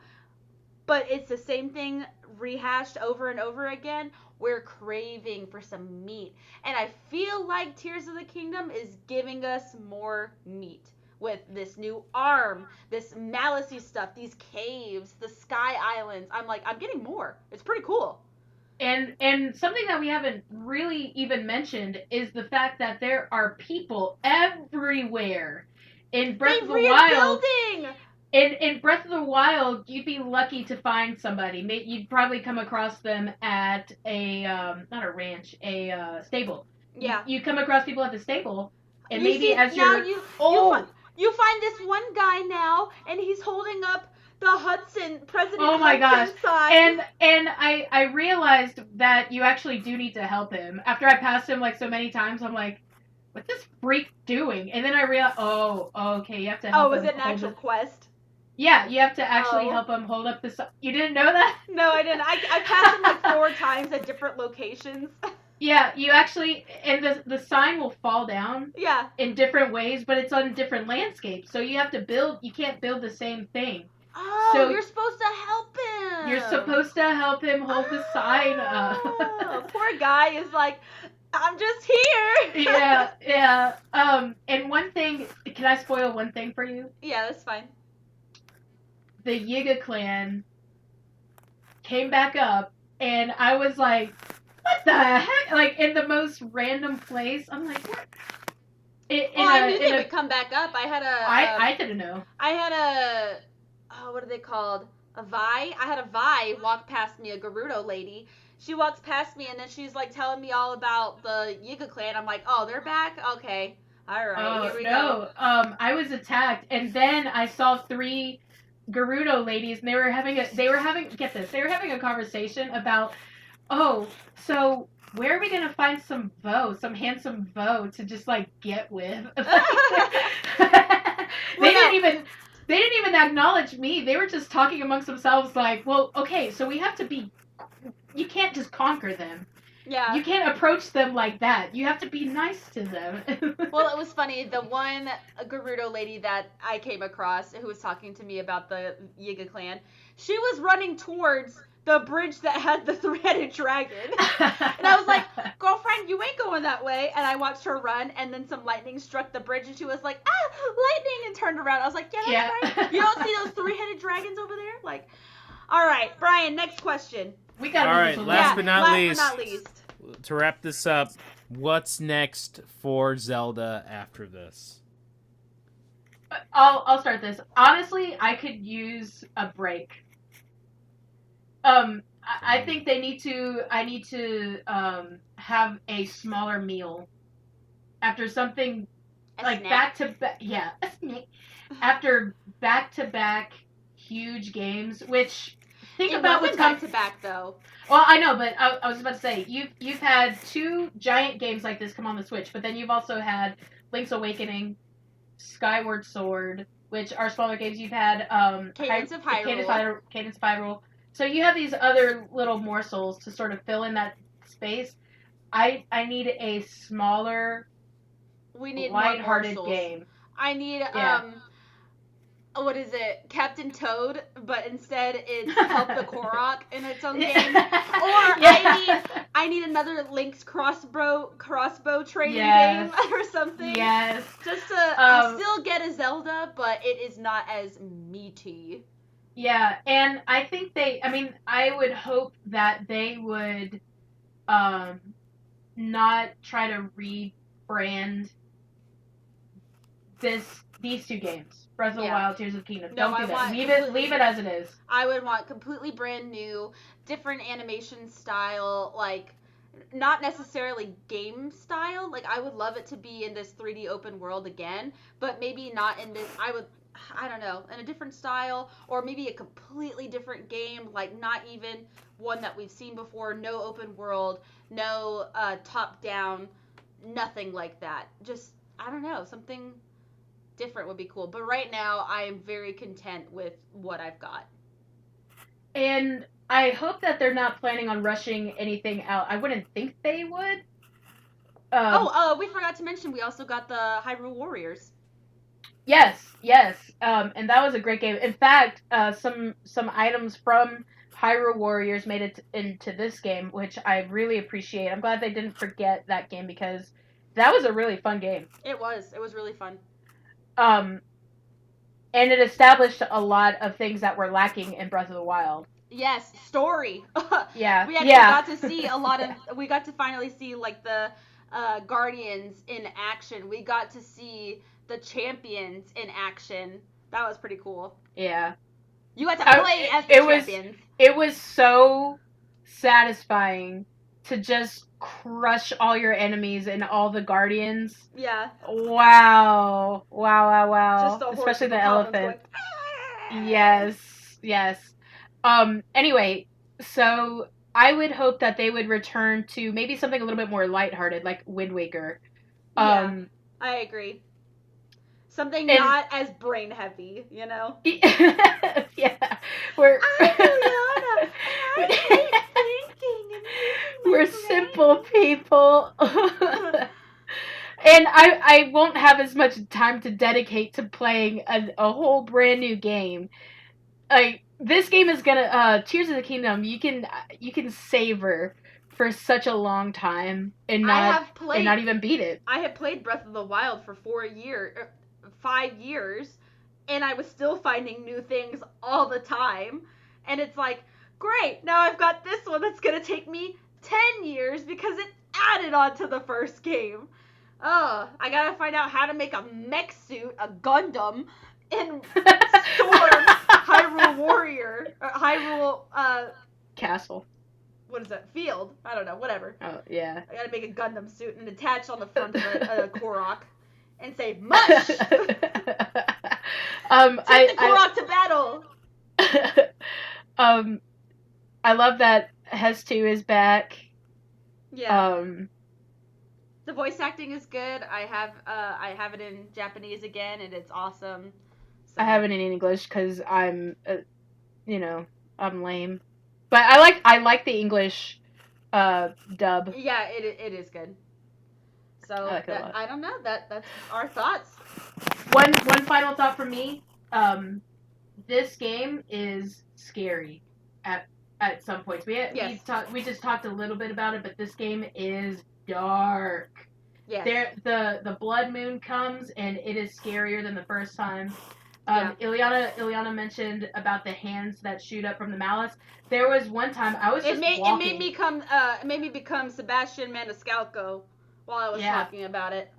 but it's the same thing rehashed over and over again. We're craving for some meat. And I feel like Tears of the Kingdom is giving us more meat. With this new arm, this Malicey stuff, these caves, the Sky Islands. I'm getting more. It's pretty cool. And something that we haven't really even mentioned is the fact that there are people everywhere in Breath of the Wild. In Breath of the Wild, you'd be lucky to find somebody. You'd probably come across them at a not a ranch, a stable. Yeah. You come across people at the stable, and you find this one guy now, and he's holding up the Hudson President. Oh my Hudson gosh! sign. And I realized that you actually do need to help him. After I passed him like so many times, I'm like, what's this freak doing? And then I realized, okay, you have to help him. Oh, is it an actual quest? Yeah, you have to actually help him hold up the sign. You didn't know that? No, I didn't. I passed him like 4 times at different locations. Yeah, you actually, and the sign will fall down. Yeah. In different ways, but it's on different landscapes. So you have to build. You can't build the same thing. Oh, so you're supposed to help him. You're supposed to help him hold the sign up. Oh, poor guy is like, I'm just here. Yeah. And one thing, can I spoil one thing for you? Yeah, that's fine. The Yiga clan came back up, and I was like, What the heck? Like in the most random place. I'm like, what? I knew they would come back up. I didn't know. I had a what are they called? A Vi. I had a Vi walk past me, a Gerudo lady. She walks past me and then she's like telling me all about the Yiga clan. I'm like, oh, they're back? Okay. All right, here we go. I was attacked, and then I saw 3 Gerudo ladies, and they were having get this, they were having a conversation about, oh, so where are we gonna find some handsome Vo to just like get with? They didn't even acknowledge me. They were just talking amongst themselves, like, well, okay, so we have to be. You can't just conquer them. Yeah. You can't approach them like that. You have to be nice to them. Well, it was funny. The one Gerudo lady that I came across who was talking to me about the Yiga clan, she was running towards the bridge that had the 3-headed dragon. And I was like, girlfriend, you ain't going that way. And I watched her run, and then some lightning struck the bridge, and she was like, lightning, and turned around. I was like, yeah, that's right. You don't see those 3-headed dragons over there? Like, all right, Brian, next question. We got all right, last but not least. To wrap this up, what's next for Zelda after this? I'll start this. Honestly, I could use a break. I think I need to have a smaller meal after something like back to back. Yeah, a snack. After back to back huge games, which think about what's back to back though. Well, I know, but I was about to say you've had 2 giant games like this come on the Switch, but then you've also had Link's Awakening, Skyward Sword, which are smaller games. You've had Cadence of Hyrule. So you have these other little morsels to sort of fill in that space. I need a smaller, lighthearted game. I need what is it? Captain Toad, but instead it's Help the Korok in its own game. Or I need another Link's crossbow training game or something. Yes. Just to still get a Zelda, but it is not as meaty. Yeah, and I think I would hope that they would not try to rebrand these 2 games. Breath of the Wild, Tears of the Kingdom. Don't do that. Leave it as it is. I would want completely brand new, different animation style, like not necessarily game style. Like I would love it to be in this 3D open world again, but maybe not in this. I don't know, in a different style, or maybe a completely different game, like not even one that we've seen before. No open world, no top down, nothing like that. Just I don't know, something different would be cool. But right now, I am very content with what I've got. And I hope that they're not planning on rushing anything out. I wouldn't think they would. We forgot to mention we also got the Hyrule Warriors. Yes, and that was a great game. In fact, some items from Hyrule Warriors made it into this game, which I really appreciate. I'm glad they didn't forget that game because that was a really fun game. It was really fun. And it established a lot of things that were lacking in Breath of the Wild. Yes, story. Yeah. We actually got to see we got to finally see like the Guardians in action. We got to see the champions in action. That was pretty cool. Yeah. You got to play as the champions. It was so satisfying to just crush all your enemies and all the Guardians. Yeah. Wow. Just especially the elephant. Yes. Anyway, so I would hope that they would return to maybe something a little bit more lighthearted, like Wind Waker. I agree. Something not as brain heavy, you know? Yeah. We're Ileana, we're simple people. And I won't have as much time to dedicate to playing a whole brand new game. Like this game is gonna Tears of the Kingdom. You can savor for such a long time and not even beat it. I have played Breath of the Wild for 5 years, and I was still finding new things all the time. And it's like, great, now I've got this one that's gonna take me 10 years because it added on to the first game. Oh, I gotta find out how to make a mech suit, a Gundam, in Storm Hyrule Warrior, or Hyrule, Castle. what is that, Field? I don't know, whatever. Oh, yeah. I gotta make a Gundam suit and attach on the front of a Korok and say, mush! Take the Korok to battle! I love that Hestu is back. Yeah. The voice acting is good. I have it in Japanese again, and it's awesome. So. I have it in English because I'm, I'm lame. But I like the English dub. Yeah, it is good. So I don't know. That's our thoughts. One final thought from me. This game is scary at some points. We just talked a little bit about it, but this game is dark. Yes. The blood moon comes and it is scarier than the first time. Ileana mentioned about the hands that shoot up from the malice. There was one time I was walking. It made me become Sebastian Maniscalco while I was talking about it.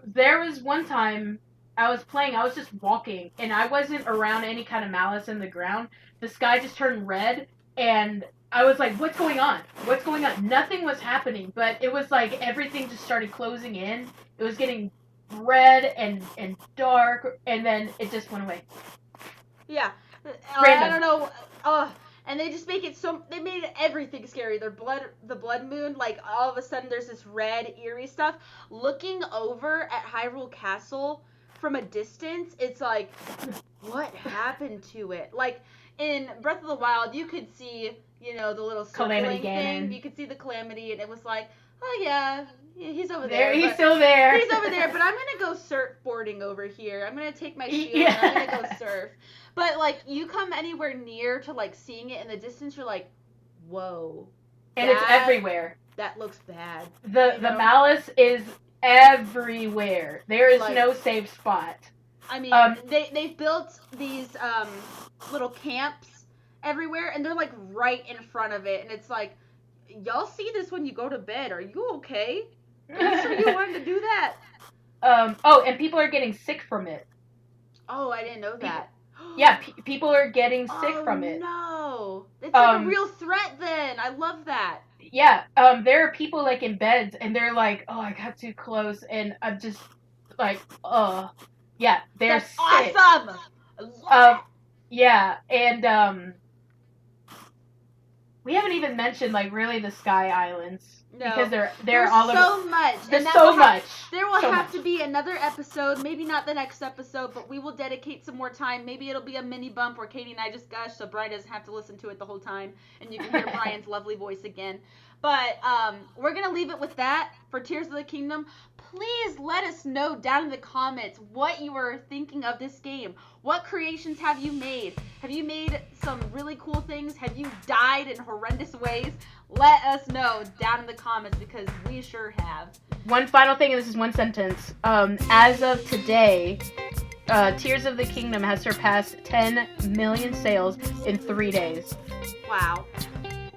There was one time I was playing, I was just walking, and I wasn't around any kind of malice in the ground. The sky just turned red, and I was like, what's going on? What's going on? Nothing was happening, but it was like everything just started closing in. It was getting red and dark, and then it just went away. Yeah. I don't know. And they just make it they made everything scary. The blood moon, like all of a sudden there's this red, eerie stuff. Looking over at Hyrule Castle from a distance, it's like, what happened to it? Like, in Breath of the Wild, you could see, the little circling thing. You could see the Calamity, and it was like, oh yeah, he's over there. He's still there. He's over there, but I'm going to go surfboarding over here. I'm going to take my shield and I'm going to go surf. But, like, you come anywhere near to, like, seeing it in the distance, you're like, whoa. And it's everywhere. That looks bad. The malice is everywhere. There is no safe spot. I mean, they've built these little camps everywhere, and they're like right in front of it, and it's like, y'all see this when you go to bed. Are you okay? Are you sure you wanted to do that? And people are getting sick from it. Oh, I didn't know that. Yeah, people are getting sick from it. No. It's like a real threat then. I love that. Yeah, there are people like in beds and they're like, oh, I got too close and I'm just like, yeah, they're That's sick. Awesome. Yeah, and we haven't even mentioned like really the Sky Islands. No. Because they're all over. So much. There's so much. There will have to be another episode, maybe not the next episode, but we will dedicate some more time. Maybe it'll be a mini bump where Katie and I just gush so Brian doesn't have to listen to it the whole time and you can hear Brian's lovely voice again. But we're going to leave it with that for Tears of the Kingdom. Please let us know down in the comments what you are thinking of this game. What creations have you made? Have you made some really cool things? Have you died in horrendous ways? Let us know down in the comments because we sure have. One final thing, and this is one sentence. As of today, Tears of the Kingdom has surpassed 10 million sales in 3 days. Wow.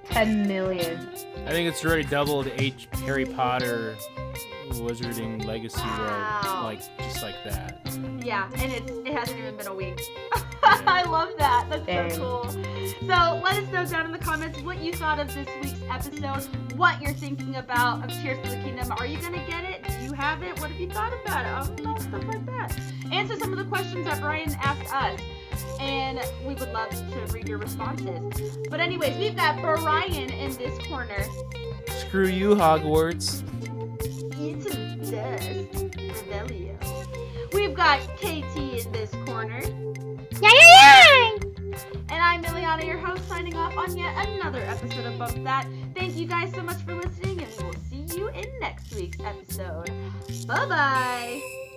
10 million. I think it's already doubled Harry Potter Wizarding Legacy Road, like just like that. Yeah, and it hasn't even been a week. I love that. That's so cool. So let us know down in the comments what you thought of this week's episode, what you're thinking about of Tears of the Kingdom. Are you gonna get it? Do you have it? What have you thought about it? Stuff like that. Answer some of the questions that Brian asked us. And we would love to read your responses. But anyways, we've got Brian in this corner. Screw you, Hogwarts. Into dust. Revelio. We've got KT in this corner. Yay! And I'm Ileana, your host, signing off on yet another episode of Bump That. Thank you guys so much for listening, and we'll see you in next week's episode. Bye-bye!